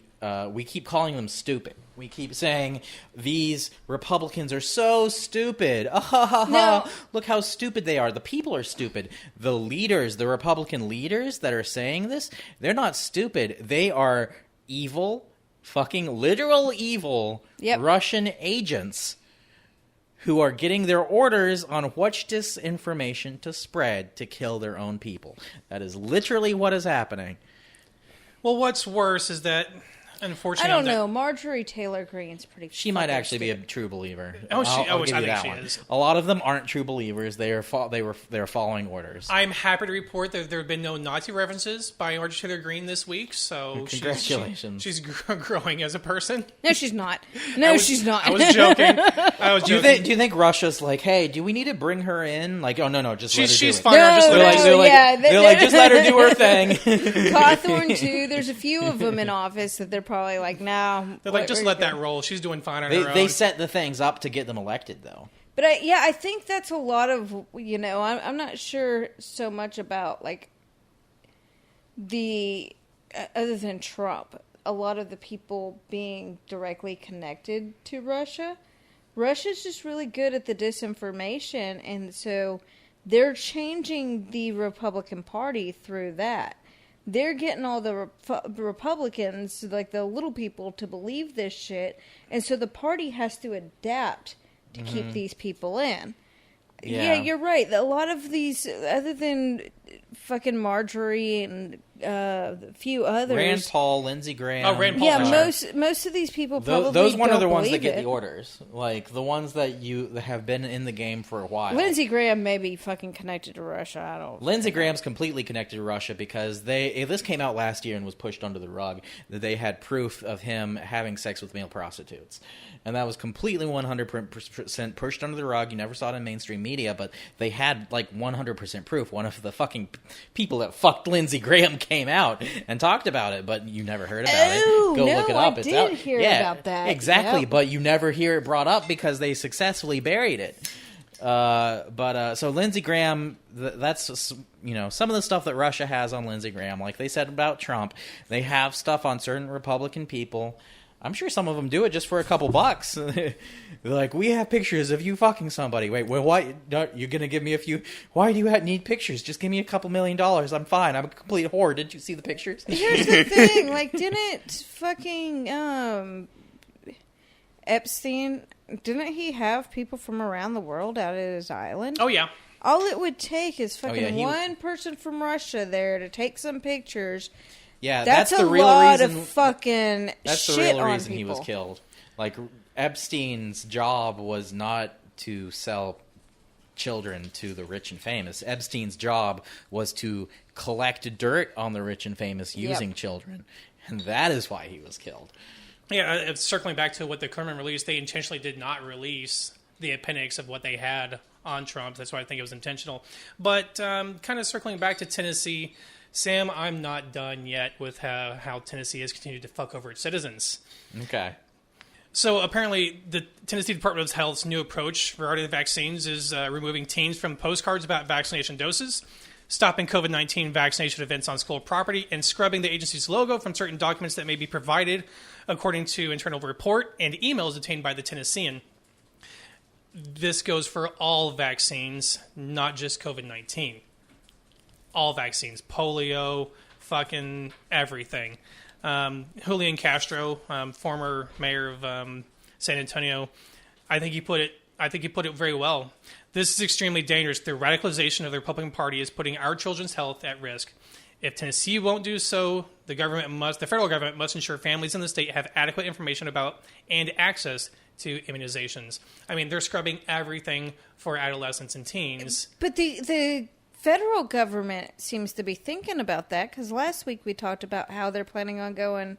keep calling them stupid. We keep saying, these Republicans are so stupid. No. Look how stupid they are. The people are stupid. The leaders, the Republican leaders that are saying this, they're not stupid. They are evil, fucking literal evil Russian agents who are getting their orders on which disinformation to spread to kill their own people. That is literally what is happening. Well, what's worse is that, unfortunately, I don't know. Marjorie Taylor Greene's pretty. She might actually be a true believer. Oh, I'll I give you think that she one. is. A lot of them aren't true believers. They're following orders. I'm happy to report that there have been no Nazi references by Marjorie Taylor Greene this week. So Congratulations. she's growing as a person. No, she's not. No, she's not. I was joking. Do you think Russia's like, hey, do we need to bring her in? Like, oh no, just let her She's do it. fine. Just let her do it. They're like, just let her do her thing. Cawthorn too. There's a few of them in office that they're probably like, nah. They're like, just let that roll. She's doing fine on her own. They set the things up to get them elected, though. But I think that's a lot of, I'm not sure so much about like the other than Trump, a lot of the people being directly connected to Russia. Russia's just really good at the disinformation, and so they're changing the Republican Party through that. They're getting all the Republicans, like the little people, to believe this shit, and so the party has to adapt to keep these people in. Yeah, you're right. A lot of these, other than fucking Marjorie and a few others. Rand Paul, Lindsey Graham. Oh, Rand Paul. Yeah, Sure. most of these people probably those one don't are the ones that believe get it. the orders, like the ones that have been in the game for a while. Lindsey Graham may be fucking connected to Russia. I don't. Lindsey Graham's completely connected to Russia because this came out last year and was pushed under the rug that they had proof of him having sex with male prostitutes, and that was completely 100% pushed under the rug. You never saw it in mainstream media, but they had like 100% proof. One of the fucking people that fucked Lindsey Graham came out and talked about it, but you never heard about it. Go look it up. I It's did out. hear Yeah, about that. exactly. Yep. But you never hear it brought up because they successfully buried it. So Lindsey Graham, that's, you know, some of the stuff that Russia has on Lindsey Graham, like they said about Trump, they have stuff on certain Republican people. I'm sure some of them do it just for a couple bucks. They're like, we have pictures of you fucking somebody. Wait, well, why? You're going to give me a few? Why do you need pictures? Just give me a couple $1 million. I'm fine. I'm a complete whore. Didn't you see the pictures? Here's the thing. Like, didn't fucking Epstein, didn't he have people from around the world out at his island? Oh, yeah. All it would take is fucking yeah, one person from Russia there to take some pictures. Yeah, That's the a real lot reason. of fucking That's the shit real on reason he was people. killed. Like, Epstein's job was not to sell children to the rich and famous. Epstein's job was to collect dirt on the rich and famous using children. And that is why he was killed. Yeah, circling back to what the Kremlin released, they intentionally did not release the appendix of what they had on Trump. That's why I think it was intentional. But kind of circling back to Tennessee, Sam, I'm not done yet with how Tennessee has continued to fuck over its citizens. Okay. So apparently the Tennessee Department of Health's new approach regarding the vaccines is removing teens from postcards about vaccination doses, stopping COVID-19 vaccination events on school property, and scrubbing the agency's logo from certain documents that may be provided, according to internal report and emails obtained by the Tennessean. This goes for all vaccines, not just COVID-19. All vaccines, polio, fucking everything. Julian Castro, former mayor of San Antonio, I think he put it very well. This is extremely dangerous. The radicalization of the Republican Party is putting our children's health at risk. If Tennessee won't do so, the federal government must ensure families in the state have adequate information about and access to immunizations. I mean, they're scrubbing everything for adolescents and teens. But the federal government seems to be thinking about that, because last week we talked about how they're planning on going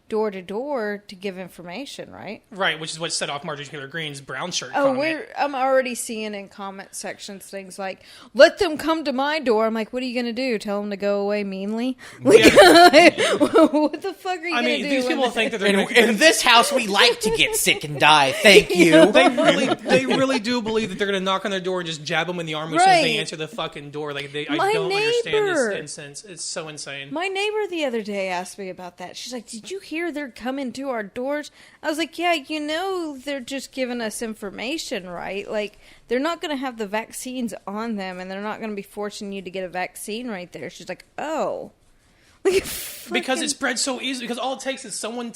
door to door to give information, right? Right, which is what set off Marjorie Taylor Greene's brown shirt comment. I'm already seeing in comment sections things like, let them come to my door. I'm like, what are you going to do? Tell them to go away meanly? Like, what the fuck are you going to do? These people think that they're going to... In this house, we like to get sick and die. Thank you. They really do believe that they're going to knock on their door and just jab them in the arm as soon as they answer the fucking door. Like, I don't understand this incense. It's so insane. My neighbor the other day asked me about that. She's like, did you hear they're coming to our doors? I was like, yeah, they're just giving us information, right? Like, they're not going to have the vaccines on them, and they're not going to be forcing you to get a vaccine right there. She's like, oh. Because it spreads so easily. Because all it takes is someone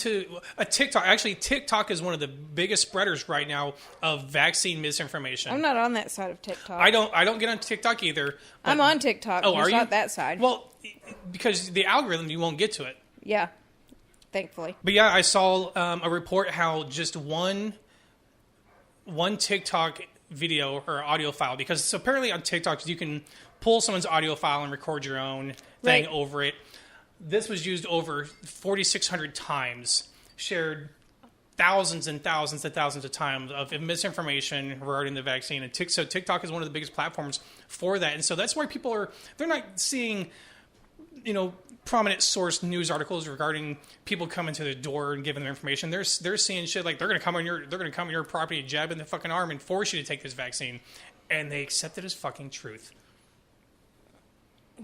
a TikTok. Actually, TikTok is one of the biggest spreaders right now of vaccine misinformation. I'm not on that side of TikTok. I don't get on TikTok either. I'm on TikTok. Oh, are you? Not that side. Well, because the algorithm, you won't get to it. Yeah. Thankfully. But yeah, I saw a report how just one TikTok video or audio file, because apparently on TikTok you can pull someone's audio file and record your own thing over it. This was used over 4,600 times, shared thousands and thousands and thousands of times of misinformation regarding the vaccine. And so TikTok is one of the biggest platforms for that. And so that's why they're not seeing, prominent source news articles regarding people coming to the door and giving them information. They're seeing shit like they're going to come on your property and jab in the fucking arm and force you to take this vaccine, and they accept it as fucking truth.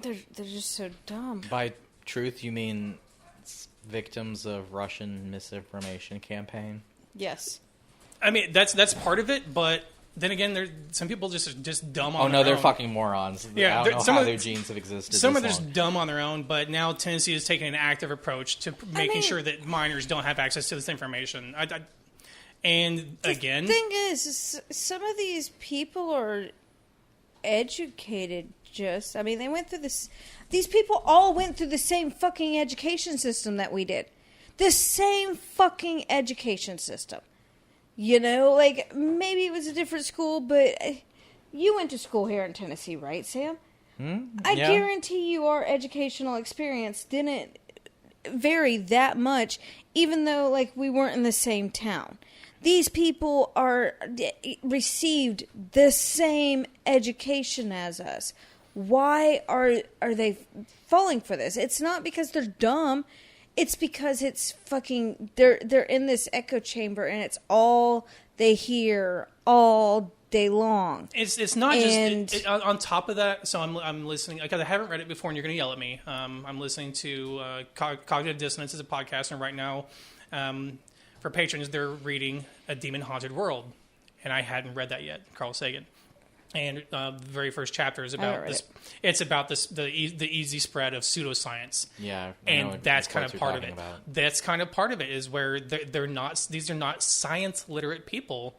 They're just so dumb. By truth, you mean victims of Russian misinformation campaign? Yes. I mean, that's part of it, but then again, some people just dumb on their own. Oh, no, they're fucking morons. Yeah, I don't know how their genes have existed Some are this long. just dumb on their own, but now Tennessee is taking an active approach to making sure that minors don't have access to this information. The thing is, some of these people are educated just. I mean, they went through this. These people all went through the same fucking education system that we did. The same fucking education system. You know, like, maybe it was a different school, but you went to school here in Tennessee, right, Sam? I guarantee you our educational experience didn't vary that much, even though, like, we weren't in the same town. These people received the same education as us. Why are they falling for this? It's not because they're dumb. It's because it's fucking... They're in this echo chamber, and it's all they hear all day long. It's not just... on top of that, so I'm listening... Because I haven't read it before, and you're going to yell at me. I'm listening to Cognitive Dissonance as a podcast, and right now, for patrons, they're reading A Demon Haunted World. And I hadn't read that yet, Carl Sagan. And the very first chapter is about this. It's about this the easy spread of pseudoscience. Yeah, and that's kind of part of it. That's kind of part of it is where they're not. These are not science literate people,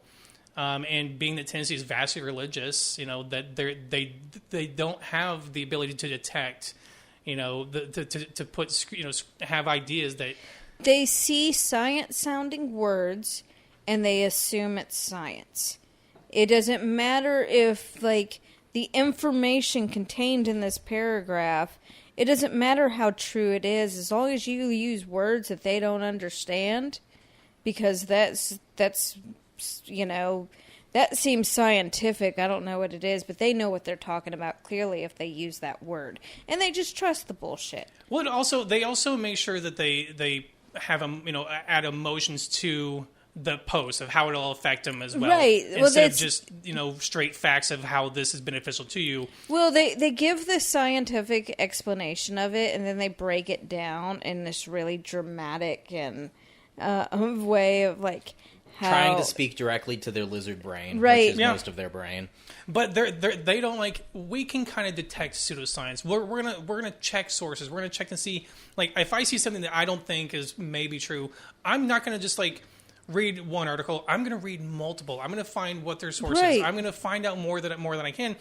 and being that Tennessee is vastly religious, you know that they don't have the ability to detect, you know, to put have ideas that they see science sounding words and they assume it's science. It doesn't matter if, like, the information contained in this paragraph, it doesn't matter how true it is, as long as you use words that they don't understand, because that's you know, that seems scientific. I don't know what it is, but they know what they're talking about clearly if they use that word. And they just trust the bullshit. Well, they also make sure that they have, add emotions to the post of how it'll affect them as well. Right. Instead of just, straight facts of how this is beneficial to you. Well, they give the scientific explanation of it, and then they break it down in this really dramatic and way of, like, how... Trying to speak directly to their lizard brain, right. which is most of their brain. But they don't, like... We can kind of detect pseudoscience. We're gonna check sources. We're gonna check and see... Like, if I see something that I don't think is maybe true, I'm not gonna just, like... read one article. I'm going to read multiple. I'm going to find what their source is. I'm going to find out more than I can.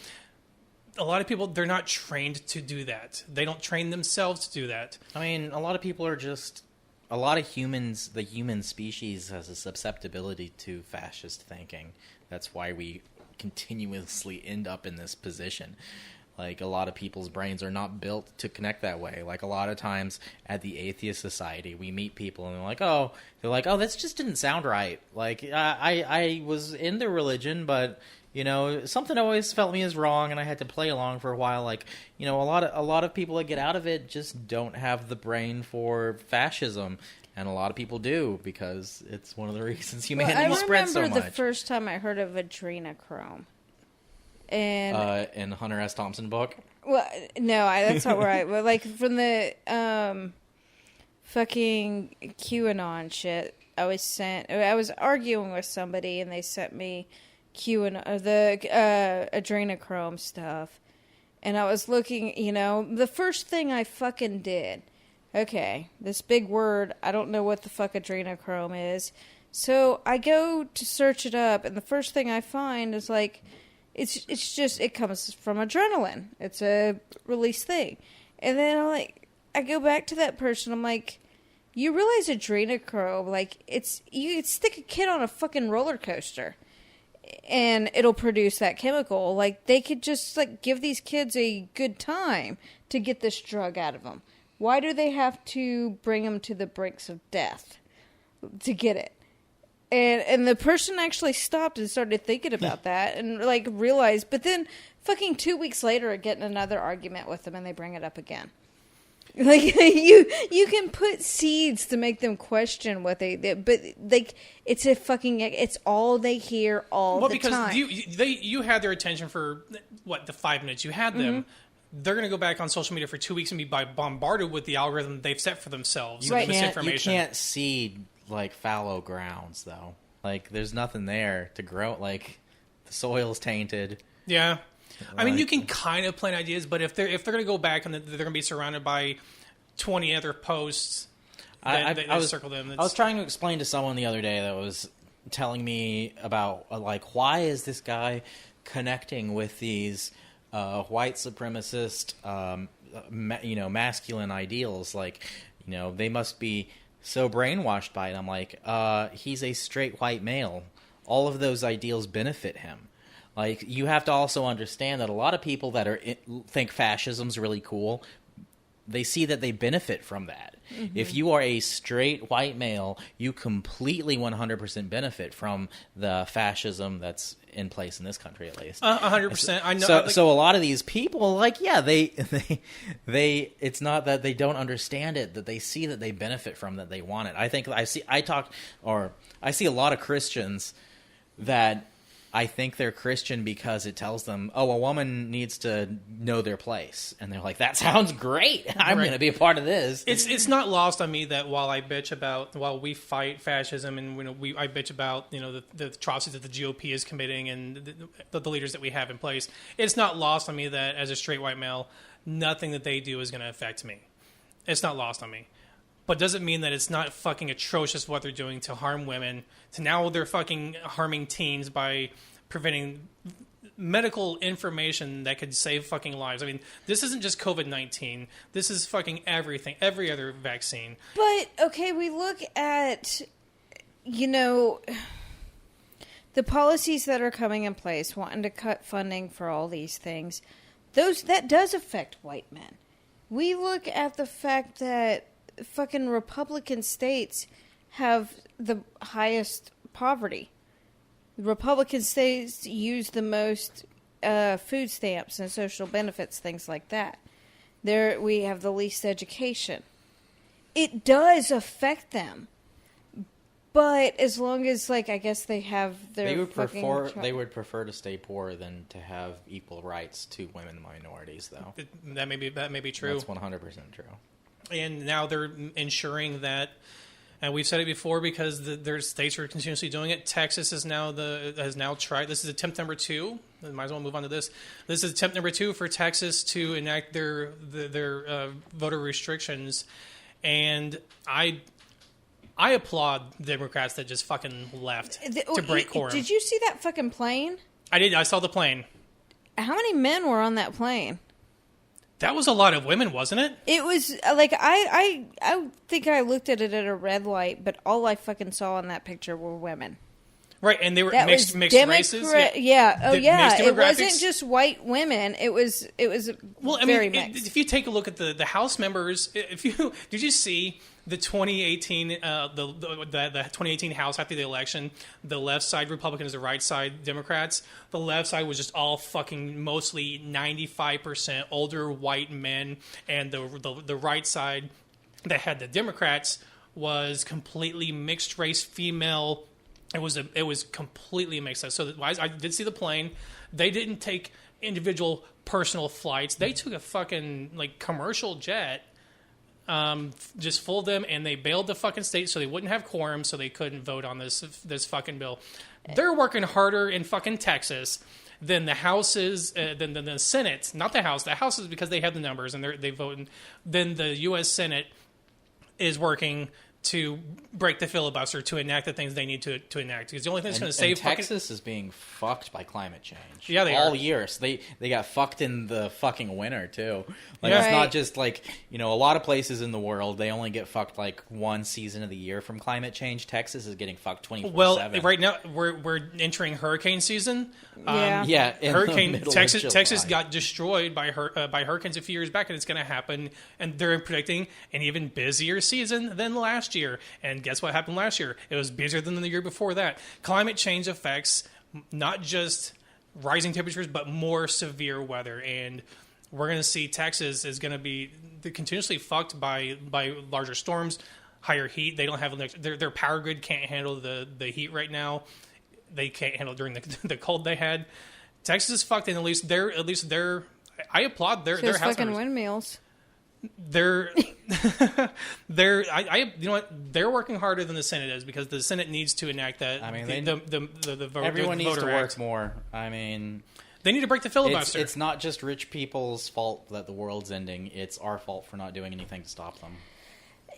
A lot of people, they're not trained to do that. They don't train themselves to do that. I mean, a lot of people are just... A lot of humans, the human species has a susceptibility to fascist thinking. That's why we continuously end up in this position. Like, a lot of people's brains are not built to connect that way. Like, a lot of times at the Atheist Society, we meet people and they're like, oh, this just didn't sound right. Like, I was in the religion, but, something always felt me as wrong, and I had to play along for a while. Like, a lot of people that get out of it just don't have the brain for fascism. And a lot of people do, because it's one of the reasons humanity spreads so much. I remember the first time I heard of adrenochrome. And in the Hunter S. Thompson book? Well, no, that's not right. But, like, from the fucking QAnon shit, I was arguing with somebody, and they sent me the adrenochrome stuff. And I was looking, the first thing I fucking did, okay, this big word, I don't know what the fuck adrenochrome is. So I go to search it up, and the first thing I find is, like... It's just, it comes from adrenaline. It's a release thing. And then I go back to that person. I'm like, you realize adrenochrome, like, you could stick a kid on a fucking roller coaster and it'll produce that chemical. Like, they could just, like, give these kids a good time to get this drug out of them. Why do they have to bring them to the brinks of death to get it? And the person actually stopped and started thinking about that and, like, realized. But then fucking 2 weeks later, I get in another argument with them and they bring it up again. Like, you can put seeds to make them question what but, like, it's all they hear all the time. Well, because you had their attention for, the 5 minutes you had them. Mm-hmm. They're going to go back on social media for 2 weeks and be bombarded with the algorithm they've set for themselves. Right. You can't seed... like fallow grounds, though. Like, there's nothing there to grow. Like, the soil's tainted. Yeah, I mean, you can kind of plant ideas, but if they're going to go back and they're going to be surrounded by 20 other posts, I circle them. I was trying to explain to someone the other day that was telling me about why is this guy connecting with these white supremacist, masculine ideals. Like, they must be so brainwashed by it. I'm like, he's a straight white male. All of those ideals benefit him. Like, you have to also understand that a lot of people that think fascism's really cool, they see that they benefit from that. Mm-hmm. If you are a straight white male, you completely 100% benefit from the fascism that's in place in this country, at least. 100%. I know. So a lot of these people, like, yeah, they it's not that they don't understand it, that they see that they benefit from, that they want it. I think I see a lot of Christians that I think they're Christian because it tells them, oh, a woman needs to know their place. And they're like, that sounds great. I'm going to be a part of this. It's not lost on me that while we fight fascism and I bitch about, the atrocities that the GOP is committing and the leaders that we have in place, it's not lost on me that as a straight white male, nothing that they do is going to affect me. It's not lost on me. But doesn't mean that it's not fucking atrocious what they're doing to harm women. To now they're fucking harming teens by preventing medical information that could save fucking lives. I mean, this isn't just COVID-19. This is fucking everything, every other vaccine. But, okay, we look at, the policies that are coming in place, wanting to cut funding for all these things. That does affect white men. We look at the fact that fucking Republican states have the highest poverty. Republican states use the most food stamps and social benefits, things like that. We have the least education. It does affect them. But as long as, I guess they have their they would prefer to stay poor than to have equal rights to women and minorities, though. That may be true. That's 100% true. And now they're ensuring that, and we've said it before because there's states are continuously doing it. Texas has now tried. This is attempt number 2. I might as well move on to this. This is attempt number 2 for Texas to enact their voter restrictions, and I applaud Democrats that just fucking left to break quorum. Did you see that fucking plane? I did. I saw the plane. How many men were on that plane? That was a lot of women, wasn't it? It was, I think I looked at it at a red light, but all I fucking saw in that picture were women. Right, and they were mixed races. Yeah. Oh, yeah. It wasn't just white women. It was very mixed. If you take a look at the House members, did you see the 2018 the 2018 House after the election? The left side Republicans, the right side Democrats. The left side was just all fucking mostly 95% older white men, and the right side that had the Democrats was completely mixed race female. It was completely mixed. So I did see the plane. They didn't take individual personal flights. They took a fucking commercial jet, just full of them, and they bailed the fucking state so they wouldn't have quorum, so they couldn't vote on this fucking bill. They're working harder in fucking Texas than the House is, than the Senate. Not the House. The House is because they have the numbers and they vote. Then the U.S. Senate is working to break the filibuster, to enact the things they need to enact. Because the only thing that's going to save Texas is being fucked by climate change. Yeah, they all are. year. So they got fucked in the fucking winter too. Yeah. It's not just a lot of places in the world they only get fucked one season of the year from climate change. Texas is getting fucked 24/7. Well, right now we're entering hurricane season. Yeah. Texas got destroyed by hurricanes a few years back, and it's going to happen. And they're predicting an even busier season than last year. And guess what happened last year? It was busier than the year before that. Climate change affects not just rising temperatures, but more severe weather. And we're going to see Texas is going to be continuously fucked by larger storms, higher heat. They don't have their power grid can't handle the heat right now. They can't handle it during the cold they had. Texas is fucked, and at least they're I applaud their house fucking members. windmills. They're they're working harder than the Senate is, because the Senate needs to enact that. I mean, everyone needs to work act. more. I mean, they need to break the filibuster. It's not just rich people's fault that the world's ending. It's our fault for not doing anything to stop them.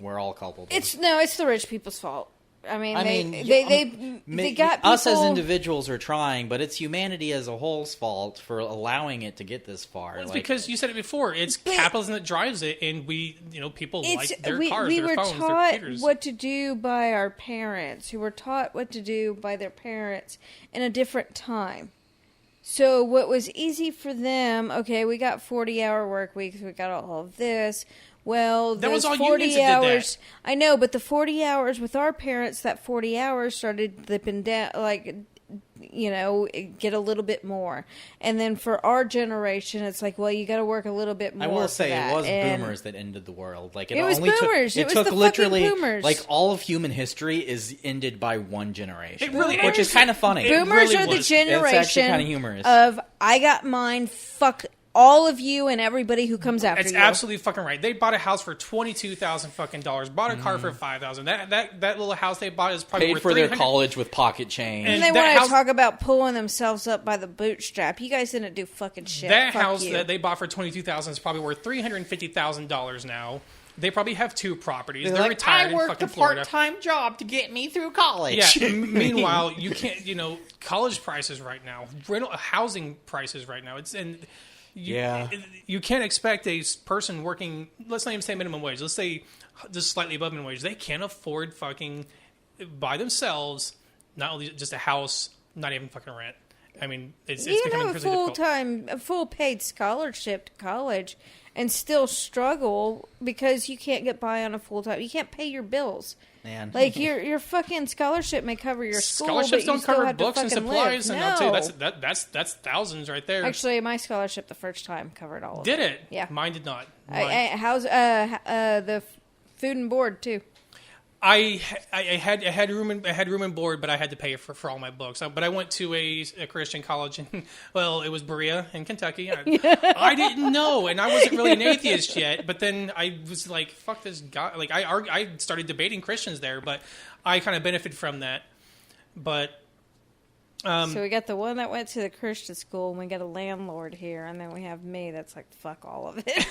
We're all culpable. It's the rich people's fault. They got people... us as individuals are trying, but it's humanity as a whole's fault for allowing it to get this far. Well, it's because you said it before. It's capitalism that drives it, and people like their cars, their phones, their computers. We were taught what to do by our parents, who were taught what to do by their parents in a different time. So what was easy for them? Okay, we got 40-hour work weeks. We got all of this. Well, that was all 40 hours. I know, but the 40 hours with our parents, that 40 hours started dipping down, get a little bit more. And then for our generation, it's like, well, you got to work a little bit more. I will say it was boomers that ended the world. Like it was boomers. It took literally boomers. Like all of human history is ended by one generation. It really, which is kind of funny. Boomers really are the was. generation it's actually kind of humorous. of I got mine. Fuck all of you and everybody who comes after you. It's absolutely fucking right. They bought a house for $22,000 fucking dollars. Bought a car for $5,000. That little house they bought is probably paid worth for their college with pocket change. And they want to talk about pulling themselves up by the bootstrap. You guys didn't do fucking shit. That Fuck house you. that they bought for $22,000 is probably worth $350,000 now. They probably have 2 properties. They're retired in fucking Florida. I worked a part-time job to get me through college. Yeah. Meanwhile, you can't. College prices right now, housing prices right now. You can't expect a person working, let's not even say minimum wage, let's say just slightly above minimum wage. They can't afford fucking by themselves, not only just a house, not even fucking rent. I mean, it's becoming pretty difficult. A full paid scholarship to college and still struggle because you can't get by on a full-time. You can't pay your bills. Man. Like your fucking scholarship may cover your school, scholarships but don't you still cover have books to and fucking supplies, live. and I'll tell you that's thousands right there. Actually, my scholarship the first time covered all of Did it. it? Yeah, mine did not. The food and board too. I had room and board, but I had to pay for all my books. But I went to a Christian college, and it was Berea in Kentucky. I didn't know, and I wasn't really an atheist yet. But then I was like, "Fuck this guy!" Like I started debating Christians there, but I kind of benefited from that. But so we got the one that went to the Christian school, and we got a landlord here, and then we have me that's like, fuck all of it.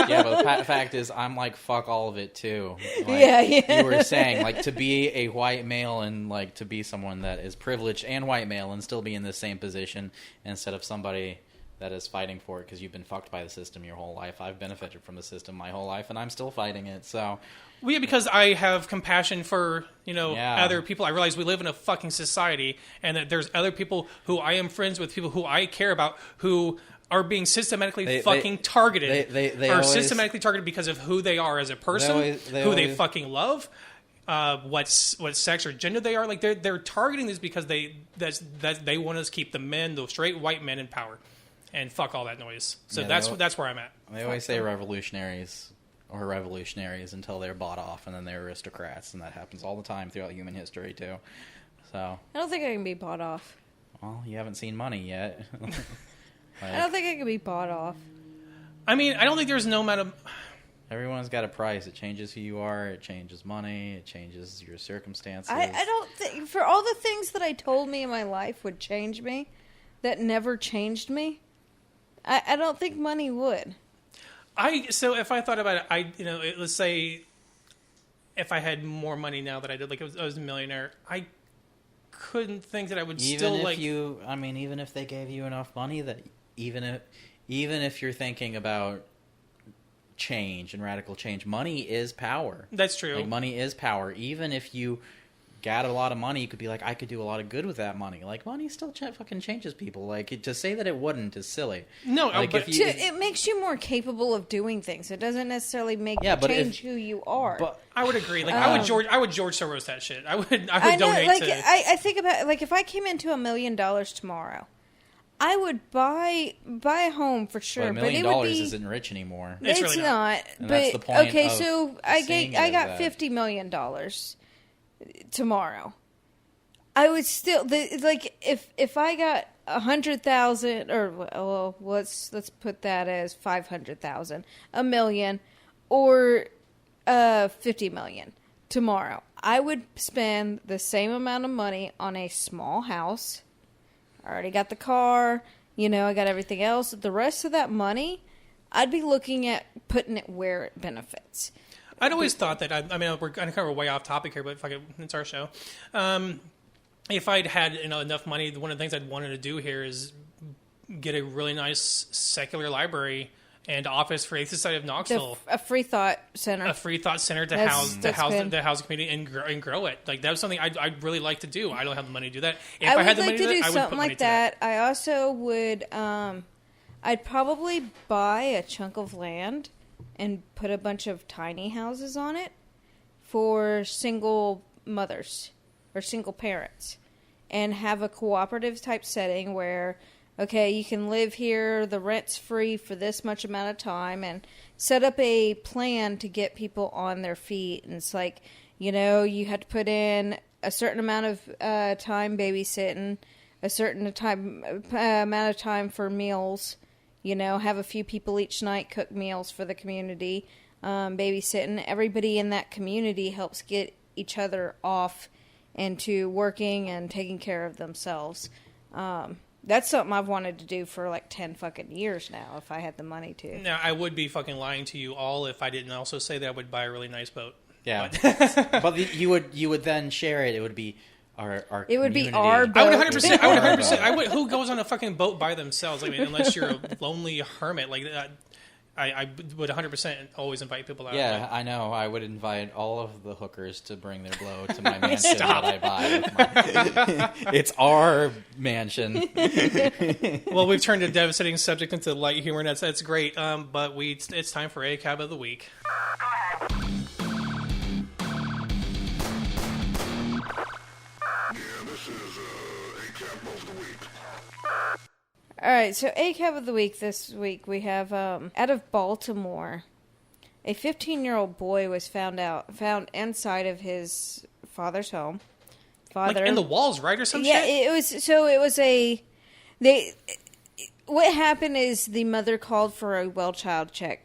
Yeah, but the fact is, I'm like, fuck all of it too. Like, yeah. You were saying, like, to be a white male and like to be someone that is privileged and white male and still be in the same position instead of somebody that is fighting for it because you've been fucked by the system your whole life. I've benefited from the system my whole life, and I'm still fighting it. So. Well, yeah, because I have compassion for, other people. I realize we live in a fucking society, and that there's other people who I am friends with, people who I care about, who are being systematically targeted. They are systematically targeted because of who they are as a person, they fucking love, what sex or gender they are. Like they're targeting this because they want us to keep the straight white men in power, and fuck all that noise. So that's where I'm at. They always say revolutionaries until they're bought off, and then they're aristocrats, and that happens all the time throughout human history too. So I don't think I can be bought off. Well, you haven't seen money yet. I don't think I can be bought off. I mean, I don't think there's no amount of. Everyone's got a price. It changes who you are. It changes money. It changes your circumstances. I don't think for all the things that I told me in my life would change me, that never changed me. I don't think money would. So if I thought about it, let's say if I had more money now that I did, like I was a millionaire, I couldn't think that I would even if they gave you enough money that even if you're thinking about change and radical change, money is power. That's true. Like money is power. Even if you got a lot of money, you could be like, I could do a lot of good with that money. Like, money still fucking changes people. Like, to say that it wouldn't is silly. No, like, but it makes you more capable of doing things. It doesn't necessarily make you change who you are. But I would agree. Like, I would George Soros that shit. I would donate to. I think about, like, if I came into $1 million tomorrow, I would buy a home for sure. But $1 million isn't rich anymore. It's really not. And but that's the point okay, of so I got $50 million tomorrow. I would still if I got 100,000 or let's put that as 500,000, $1 million, or 50 million tomorrow. I would spend the same amount of money on a small house. I already got the car, I got everything else. The rest of that money, I'd be looking at putting it where it benefits. I'd always thought that. I mean, we're kind of way off topic here, but fuck it, it's our show. If I'd had enough money, one of the things I'd wanted to do here is get a really nice secular library and office for the Society of Knoxville. A free thought center. A free thought center to house the community and grow it. Like, that was something I'd really like to do. I don't have the money to do that. If I had the money to do that, I would put money to that. I also would. I'd probably buy a chunk of land and put a bunch of tiny houses on it for single mothers or single parents, and have a cooperative type setting where, okay, you can live here, the rent's free for this much amount of time, and set up a plan to get people on their feet. And it's like, you have to put in a certain amount of time babysitting, a certain amount of time for meals, have a few people each night cook meals for the community, babysitting. Everybody in that community helps get each other off into working and taking care of themselves. That's something I've wanted to do for like 10 fucking years now, if I had the money to. Now, I would be fucking lying to you all if I didn't also say that I would buy a really nice boat. Yeah. But you would then share it. It would be our It would community. be our boat. I would 100%. Who goes on a fucking boat by themselves? I mean, unless you're a lonely hermit. Like, I would 100% always invite people out. Yeah, I know. I would invite all of the hookers to bring their blow to my mansion that I buy. It's our mansion. Well, we've turned a devastating subject into light humor, and that's great. But it's time for ACAB of the week. All right, so ACAB of the week this week, we have, out of Baltimore, a 15-year-old boy was found inside of his father's home. Like in the walls, right, or some shit? Yeah, What happened is the mother called for a welfare check,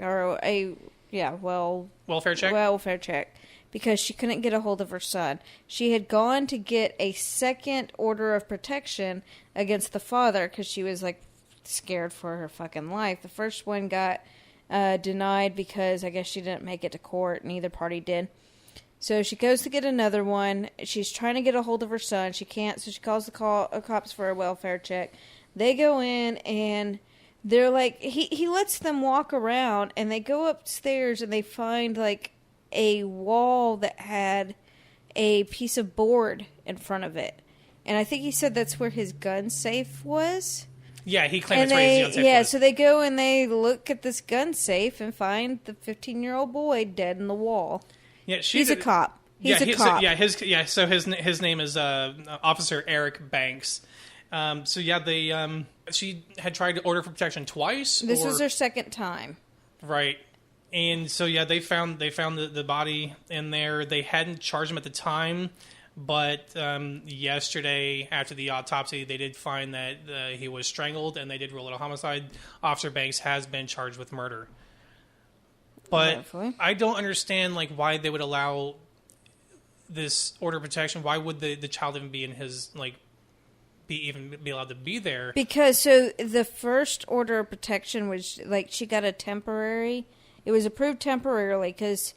welfare check, because she couldn't get a hold of her son. She had gone to get a second order of protection against the father because she was like scared for her fucking life. The first one got denied because I guess she didn't make it to court. Neither party did. So she goes to get another one. She's trying to get a hold of her son. She can't, so she calls the cops for a welfare check. They go in and they're like, he lets them walk around, and they go upstairs and they find like a wall that had a piece of board in front of it. And I think he said that's where his gun safe was. Yeah, he claimed it's where his gun safe was. Yeah, so they go and they look at this gun safe and find the 15-year-old boy dead in the wall. Yeah, he's a cop. He's a cop. So his name is Officer Eric Banks. She had tried to order for protection twice. This was her second time. Right. And so they found the body in there. They hadn't charged him at the time, but yesterday after the autopsy, they did find that he was strangled, and they did rule it a homicide. Officer Banks has been charged with murder. But hopefully. I don't understand why they would allow this order of protection. Why would the child even be in his be allowed to be there? Because so the first order of protection was she got a temporary. It was approved temporarily because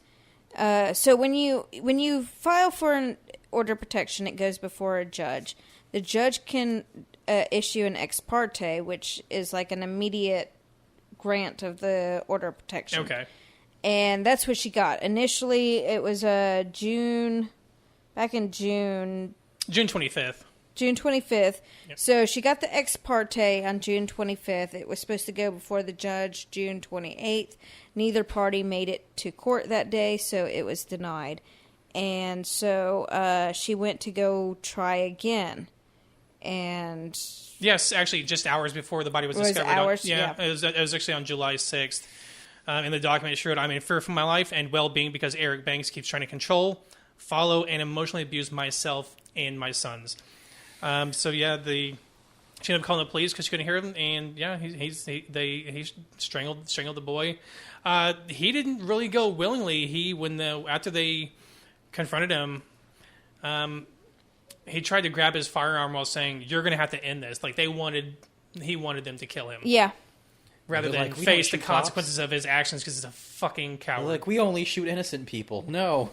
so when you file for an order of protection, it goes before a judge. The judge can issue an ex parte, which is like an immediate grant of the order of protection. Okay. And that's what she got. Initially, it was June 25th. June 25th. Yep. So she got the ex parte on June 25th. It was supposed to go before the judge June 28th. Neither party made it to court that day, so it was denied. And so she went to go try again. And yes, actually, just hours before the body was discovered. Yeah. It was actually on July 6th. In the document, it showed, I'm in fear for my life and well-being because Eric Banks keeps trying to control, follow, and emotionally abuse myself and my sons. She ended up calling the police because she couldn't hear him, and he strangled the boy. He didn't really go willingly. After they confronted him, he tried to grab his firearm while saying, "You're going to have to end this." He wanted them to kill him. Yeah. rather They're than like, "We face the don't shoot cops." consequences of his actions because he's a fucking coward. Like, we only shoot innocent people. No.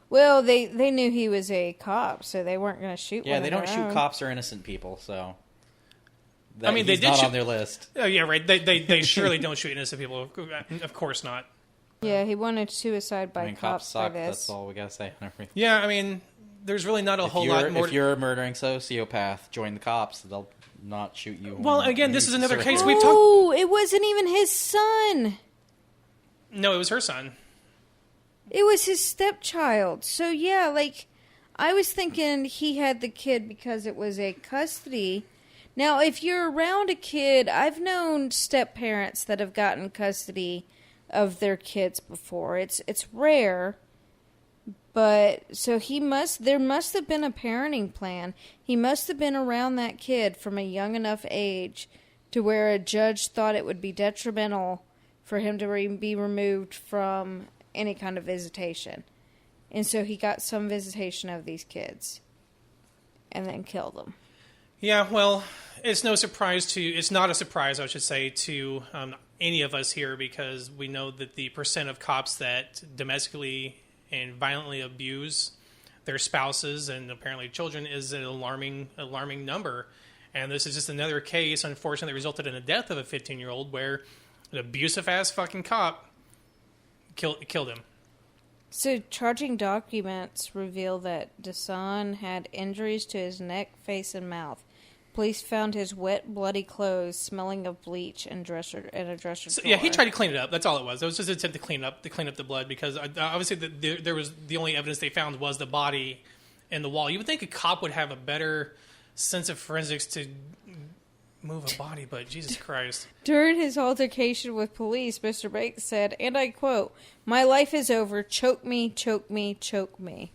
Well, they knew he was a cop, so they weren't going to shoot. Yeah, one they of don't their shoot own. cops or innocent people, so... I mean, they he's did not shoot- on their list. Oh yeah, right. They surely don't shoot innocent people. Of course not. Yeah, he wanted suicide by Cops cops suck. for this. That's all we gotta say on everything. Yeah, I mean, there's really not a whole lot more. If you're a murdering sociopath, join the cops. They'll not shoot you. Well, when again, you this is another serve. case we've talked. Oh, it wasn't even his son. No, it was her son. It was his stepchild. So yeah, like I was thinking he had the kid because it was a custody. Now, if you're around a kid, I've known step parents that have gotten custody of their kids before. It's rare, but so there must have been a parenting plan. He must have been around that kid from a young enough age to where a judge thought it would be detrimental for him to be removed from any kind of visitation. And so he got some visitation of these kids and then killed them. Yeah, well, it's not a surprise, I should say, to any of us here because we know that the percent of cops that domestically and violently abuse their spouses and apparently children is an alarming number. And this is just another case, unfortunately, that resulted in the death of a 15-year-old where an abusive-ass fucking cop killed him. So, charging documents reveal that Dasan had injuries to his neck, face, and mouth. Police found his wet, bloody clothes smelling of bleach in a dresser drawer. Yeah, he tried to clean it up. That's all it was. It was just an attempt to clean up the blood because obviously there was the only evidence they found was the body and the wall. You would think a cop would have a better sense of forensics to move a body, but Jesus Christ. During his altercation with police, Mr. Banks said, and I quote, "My life is over. Choke me, choke me, choke me."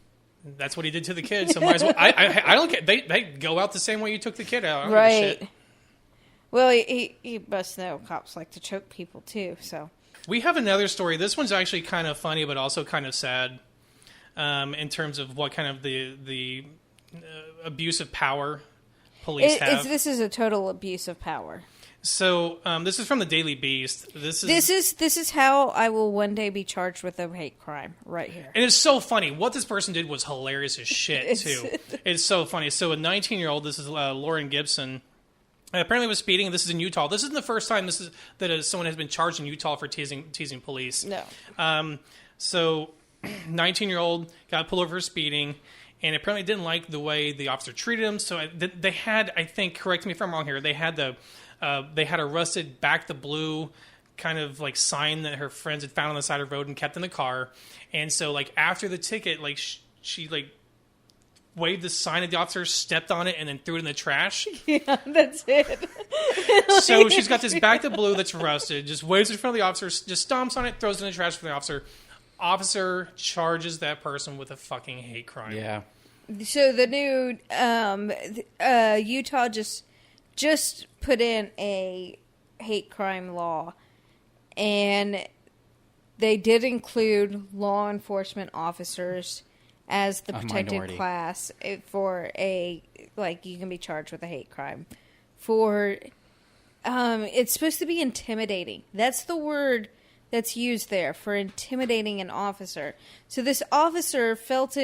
That's what he did to the kid. So might as well. I don't care. They go out the same way you took the kid out. I don't give a Right. shit. Well, he must know cops like to choke people too. So We have another story. This one's actually kind of funny, but also kind of sad in terms of what kind of the abuse of power police have. this is a total abuse of power. So this is from the Daily Beast. This is how I will one day be charged with a hate crime right here. And it's so funny. What this person did was hilarious as shit, too. It's so funny. So a 19-year-old, this is Lauren Gibson, apparently was speeding. This is in Utah. This isn't the first time that someone has been charged in Utah for teasing police. No. So 19-year-old got pulled over for speeding, and apparently didn't like the way the officer treated him. So they had, I think, correct me if I'm wrong here, they had a rusted back the blue kind of like sign that her friends had found on the side of the road and kept in the car. And so like after the ticket, like she like waved the sign at the officer, stepped on it, and then threw it in the trash. Yeah, that's it. So she's got this back to blue that's rusted, just waves it in front of the officer, just stomps on it, throws it in the trash for the officer. Officer charges that person with a fucking hate crime. Yeah. So the new Utah just put in a hate crime law, and they did include law enforcement officers as the protected minority class for you can be charged with a hate crime for it's supposed to be intimidating. That's the word that's used there for intimidating an officer. So this officer felt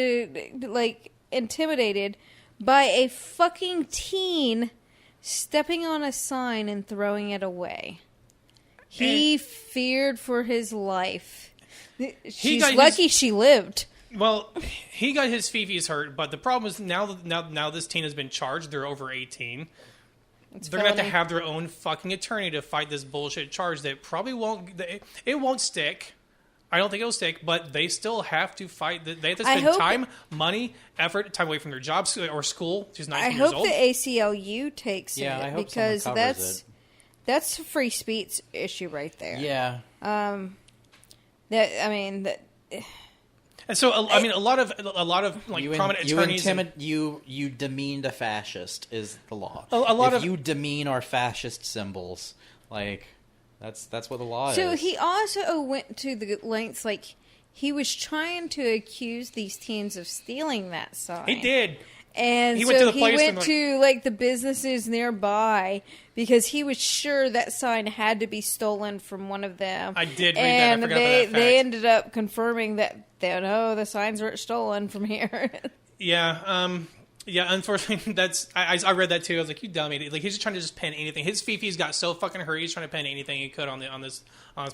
intimidated by a fucking teen stepping on a sign and throwing it away. He feared for his life. She's lucky she lived. Well, he got his fifis hurt, but the problem is now this teen has been charged. They're over 18. They're going to have their own fucking attorney to fight this bullshit charge that probably won't... It won't stick. I don't think it'll stick, but they still have to fight. They have to spend time, money, effort, time away from their jobs or school. She's 19 years old. I hope the ACLU takes I it, hope because someone covers that's a free speech issue right there. Yeah. And so, I mean, a lot of like prominent attorneys. You demeaned a fascist is the law. If you demean our fascist symbols, like that's what the law is. So he also went to the lengths, like he was trying to accuse these teens of stealing that sign. He did. And He so went to the he place went and, like- to like the businesses nearby because he was sure that sign had to be stolen from one of them. I did read that. I And forgot about they that they fact. ended up confirming that no, the signs weren't stolen from here. Yeah, unfortunately, I read that too. I was like, you dumb idiot. Like, he's just trying to just pin anything. His Fifi's got so fucking hurt, he's trying to pin anything he could on this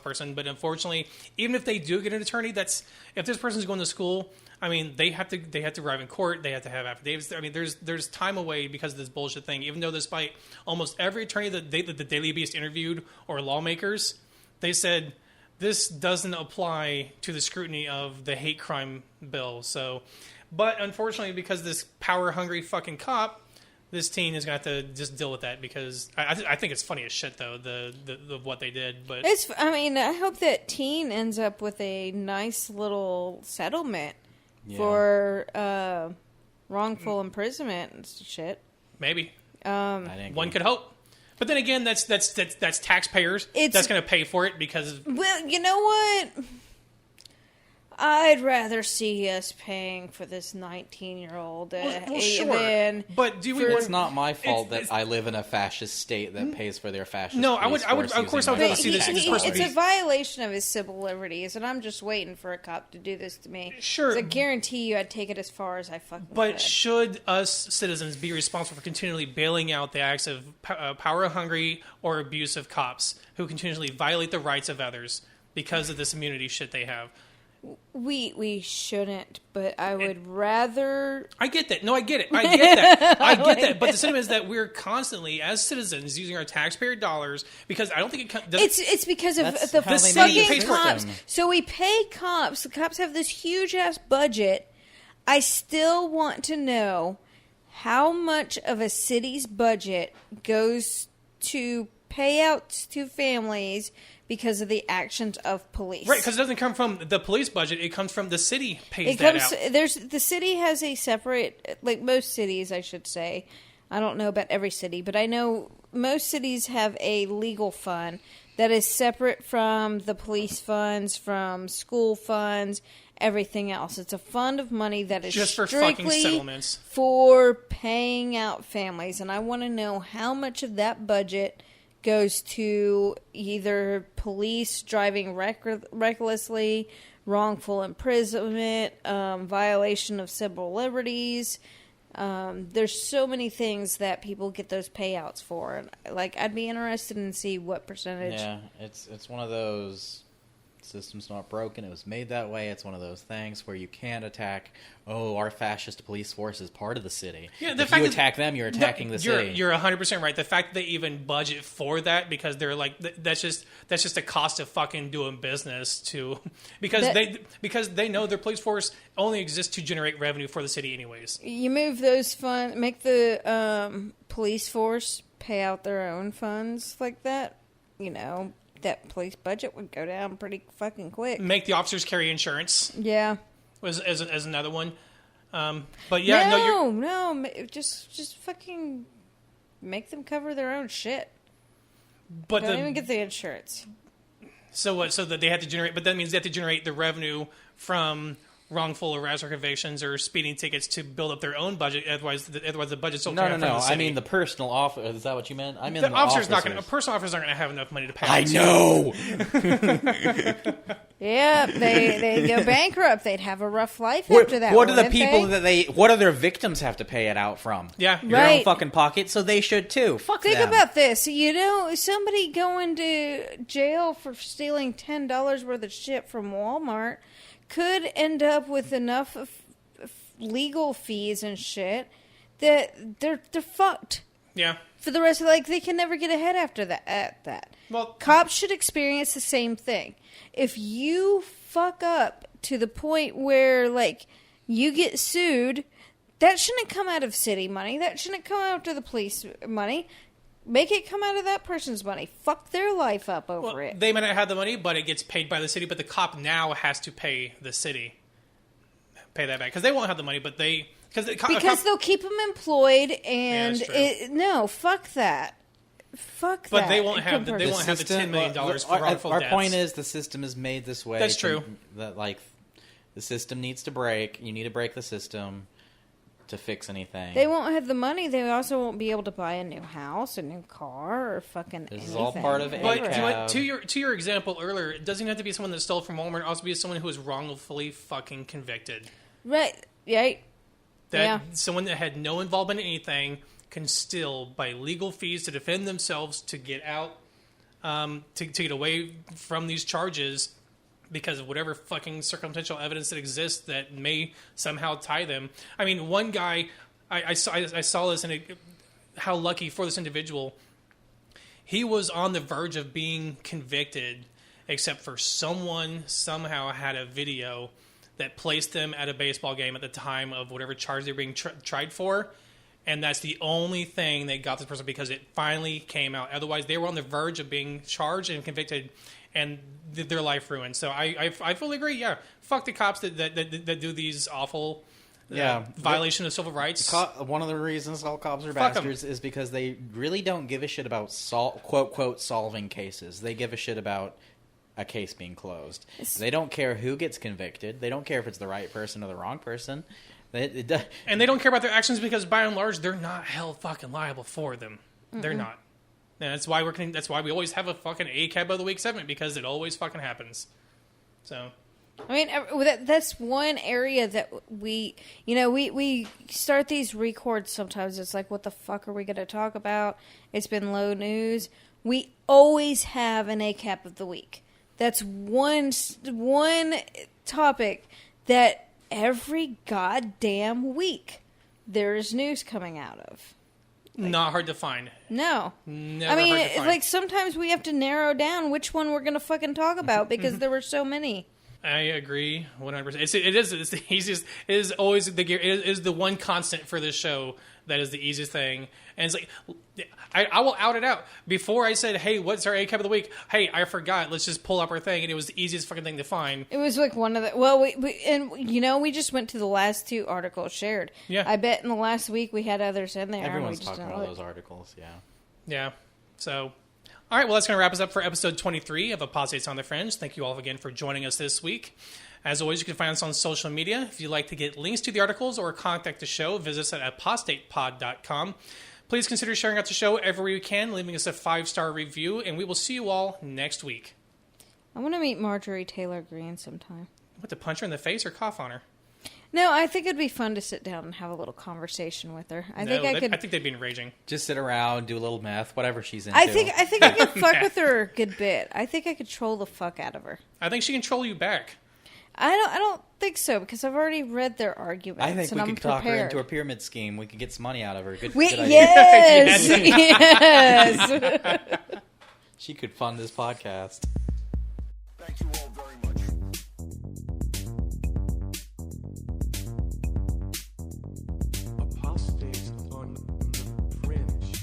person. But unfortunately, even if they do get an attorney, if this person's going to school, I mean, they have to arrive in court, they have to have affidavits. I mean, there's time away because of this bullshit thing. Even though despite almost every attorney that the Daily Beast interviewed or lawmakers, they said this doesn't apply to the scrutiny of the hate crime bill. So, but unfortunately, because this power-hungry fucking cop, this teen is going to have to just deal with that because I think it's funny as shit, though, the what they did. But I hope that teen ends up with a nice little settlement for wrongful imprisonment and shit. maybe. One One could hope. But then again, that's taxpayers that's going to pay for it because... Well, you know what? I'd rather see us paying for this 19-year-old Well, sure. than... But do we It's want... not my fault that I live in a fascist state that pays for their fascist. No, I would- police of course, force I would using love to see my this- tax this dollars. person It's a violation of his civil liberties, and I'm just waiting for a cop to do this to me. Sure. I guarantee you I'd take it as far as I fucking But could. should us citizens be responsible for continually bailing out the acts of power-hungry or abusive cops who continually violate the rights of others because of this immunity shit they have? We shouldn't, but I would rather... I get that. No, I get it. I get that. I get that. But the sentiment is that we're constantly, as citizens, using our taxpayer dollars because I don't think it... It's because of That's the how they fucking make the cops. system. So we pay cops. The cops have this huge-ass budget. I still want to know how much of a city's budget goes to payouts to families because of the actions of police. Right, because it doesn't come from the police budget. It comes from the city pays It that comes. out. The city has a separate, like most cities, I should say. I don't know about every city, but I know most cities have a legal fund that is separate from the police funds, from school funds, everything else. It's a fund of money that is Just for fucking strictly settlements. for paying out families, and I want to know how much of that budget goes to either police driving recklessly, wrongful imprisonment, violation of civil liberties. There's so many things that people get those payouts for. Like, I'd be interested in see what percentage. Yeah, it's one of those system's not broken. It was made that way. It's one of those things where you can't attack. Oh, our fascist police force is part of the city. Yeah, the if fact you that- attack them, you're attacking the city. You're 100% right. The fact that they even budget for that because they're like that's just a cost of fucking doing business to because they know their police force only exists to generate revenue for the city anyways. You move those funds, make the police force pay out their own funds like that, that police budget would go down pretty fucking quick. Make the officers carry insurance Yeah. as another one. But yeah, no, just fucking make them cover their own shit. but Don't even get the insurance. so what? So that they have to generate, but that means they have to generate the revenue from wrongful arrest or convictions or speeding tickets to build up their own budget. Otherwise the budget's no. I mean the personal officer. Is that what you meant? I mean the the officer's officers. not going to. Personal officers aren't going to have enough money to pay. I out. know. Yeah, they go bankrupt. They'd have a rough life after that. What are the wouldn't people they? What do their victims have to pay it out from? Yeah, Your own Right. fucking pocket, so they should too. Fuck Think them. about this. Somebody going to jail for stealing $10 worth of shit from Walmart could end up with enough of legal fees and shit that they're fucked yeah. for the rest of they can never get ahead after that. At that, Well, cops should experience the same thing. If you fuck up to the point where you get sued, that shouldn't come out of city money. That shouldn't come out of the police money. Make it come out of that person's money. Fuck their life up over it. they might not have the money, but it gets paid by the city. But the cop now has to pay the city, pay that back because they won't have the money. But because they'll keep them employed, and Yeah, that's true. fuck that. Fuck But that. they won't have the $10 million for wrongful Our deaths. point is the system is made this way. That's true. That the system needs to break. You need to break the system to fix anything. They won't have the money. They also won't be able to buy a new house, a new car, or fucking This anything. is all part of But ACAB. to your example earlier, it doesn't have to be someone that stole from Walmart. It also be someone who was wrongfully fucking convicted. Right. Yeah. Someone that had no involvement in anything can still, by legal fees to defend themselves, to get out, to get away from these charges because of whatever fucking circumstantial evidence that exists that may somehow tie them. I mean, one guy, I saw this, and how lucky for this individual. He was on the verge of being convicted, except for someone somehow had a video that placed them at a baseball game at the time of whatever charge they were being tried for. And that's the only thing that got this person, because it finally came out. Otherwise, they were on the verge of being charged and convicted, and their life ruined. So I fully agree. Yeah, fuck the cops that do these awful violation of civil rights. One of the reasons all cops are bastards is because they really don't give a shit about quote solving cases. They give a shit about a case being closed. They don't care who gets convicted. They don't care if it's the right person or the wrong person. And they don't care about their actions because, by and large, they're not held fucking liable for them. Mm-mm. They're not. And that's why we always have a fucking ACAB of the week segment, because it always fucking happens. So, I mean, that's one area that we start these records sometimes. It's like, what the fuck are we going to talk about? It's been low news. We always have an ACAB of the week. That's one topic that every goddamn week there's news coming out of. Not hard to find. No. Never I mean, hard to find. like, sometimes we have to narrow down which one we're going to fucking talk about because there were so many. I agree 100%. It's the easiest. It is always it is the one constant for this show that is the easiest thing. And it's like, I will out it out. Before I said, hey, what's our ACAB of the week? Hey, I forgot. Let's just pull up our thing. And it was the easiest fucking thing to find. It was like one of the... Well, we just went to the last two articles shared. Yeah. I bet in the last week we had others in there. Everyone's talking about those articles, yeah. Yeah. So... All right, well, that's going to wrap us up for episode 23 of Apostates on the Fringe. Thank you all again for joining us this week. As always, you can find us on social media. If you'd like to get links to the articles or contact the show, visit us at apostatepod.com. Please consider sharing out the show everywhere you can, leaving us a 5-star review, and we will see you all next week. I want to meet Marjorie Taylor Greene sometime. What, to punch her in the face or cough on her? No, I think it'd be fun to sit down and have a little conversation with her. I think they'd be enraging. Just sit around, do a little meth, whatever she's into. I think I could fuck with her a good bit. I think I could troll the fuck out of her. I think she can troll you back. I don't think so, because I've already read their arguments. I think and we could talk her into a pyramid scheme. We could get some money out of her. Good idea. Yes, yes. She could fund this podcast. Thank you all very much. Apostates on the Fringe.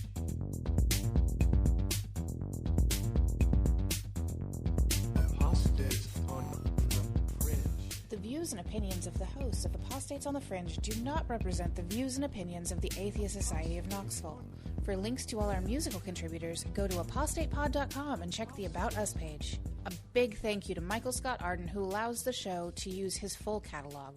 Apostates on the Fringe. The views and opinions of the hosts of Apostates on the Fringe do not represent the views and opinions of the Atheist Society of Knoxville. For links to all our musical contributors, go to apostatepod.com and check the About Us page. A big thank you to Michael Scott Arden, who allows the show to use his full catalog.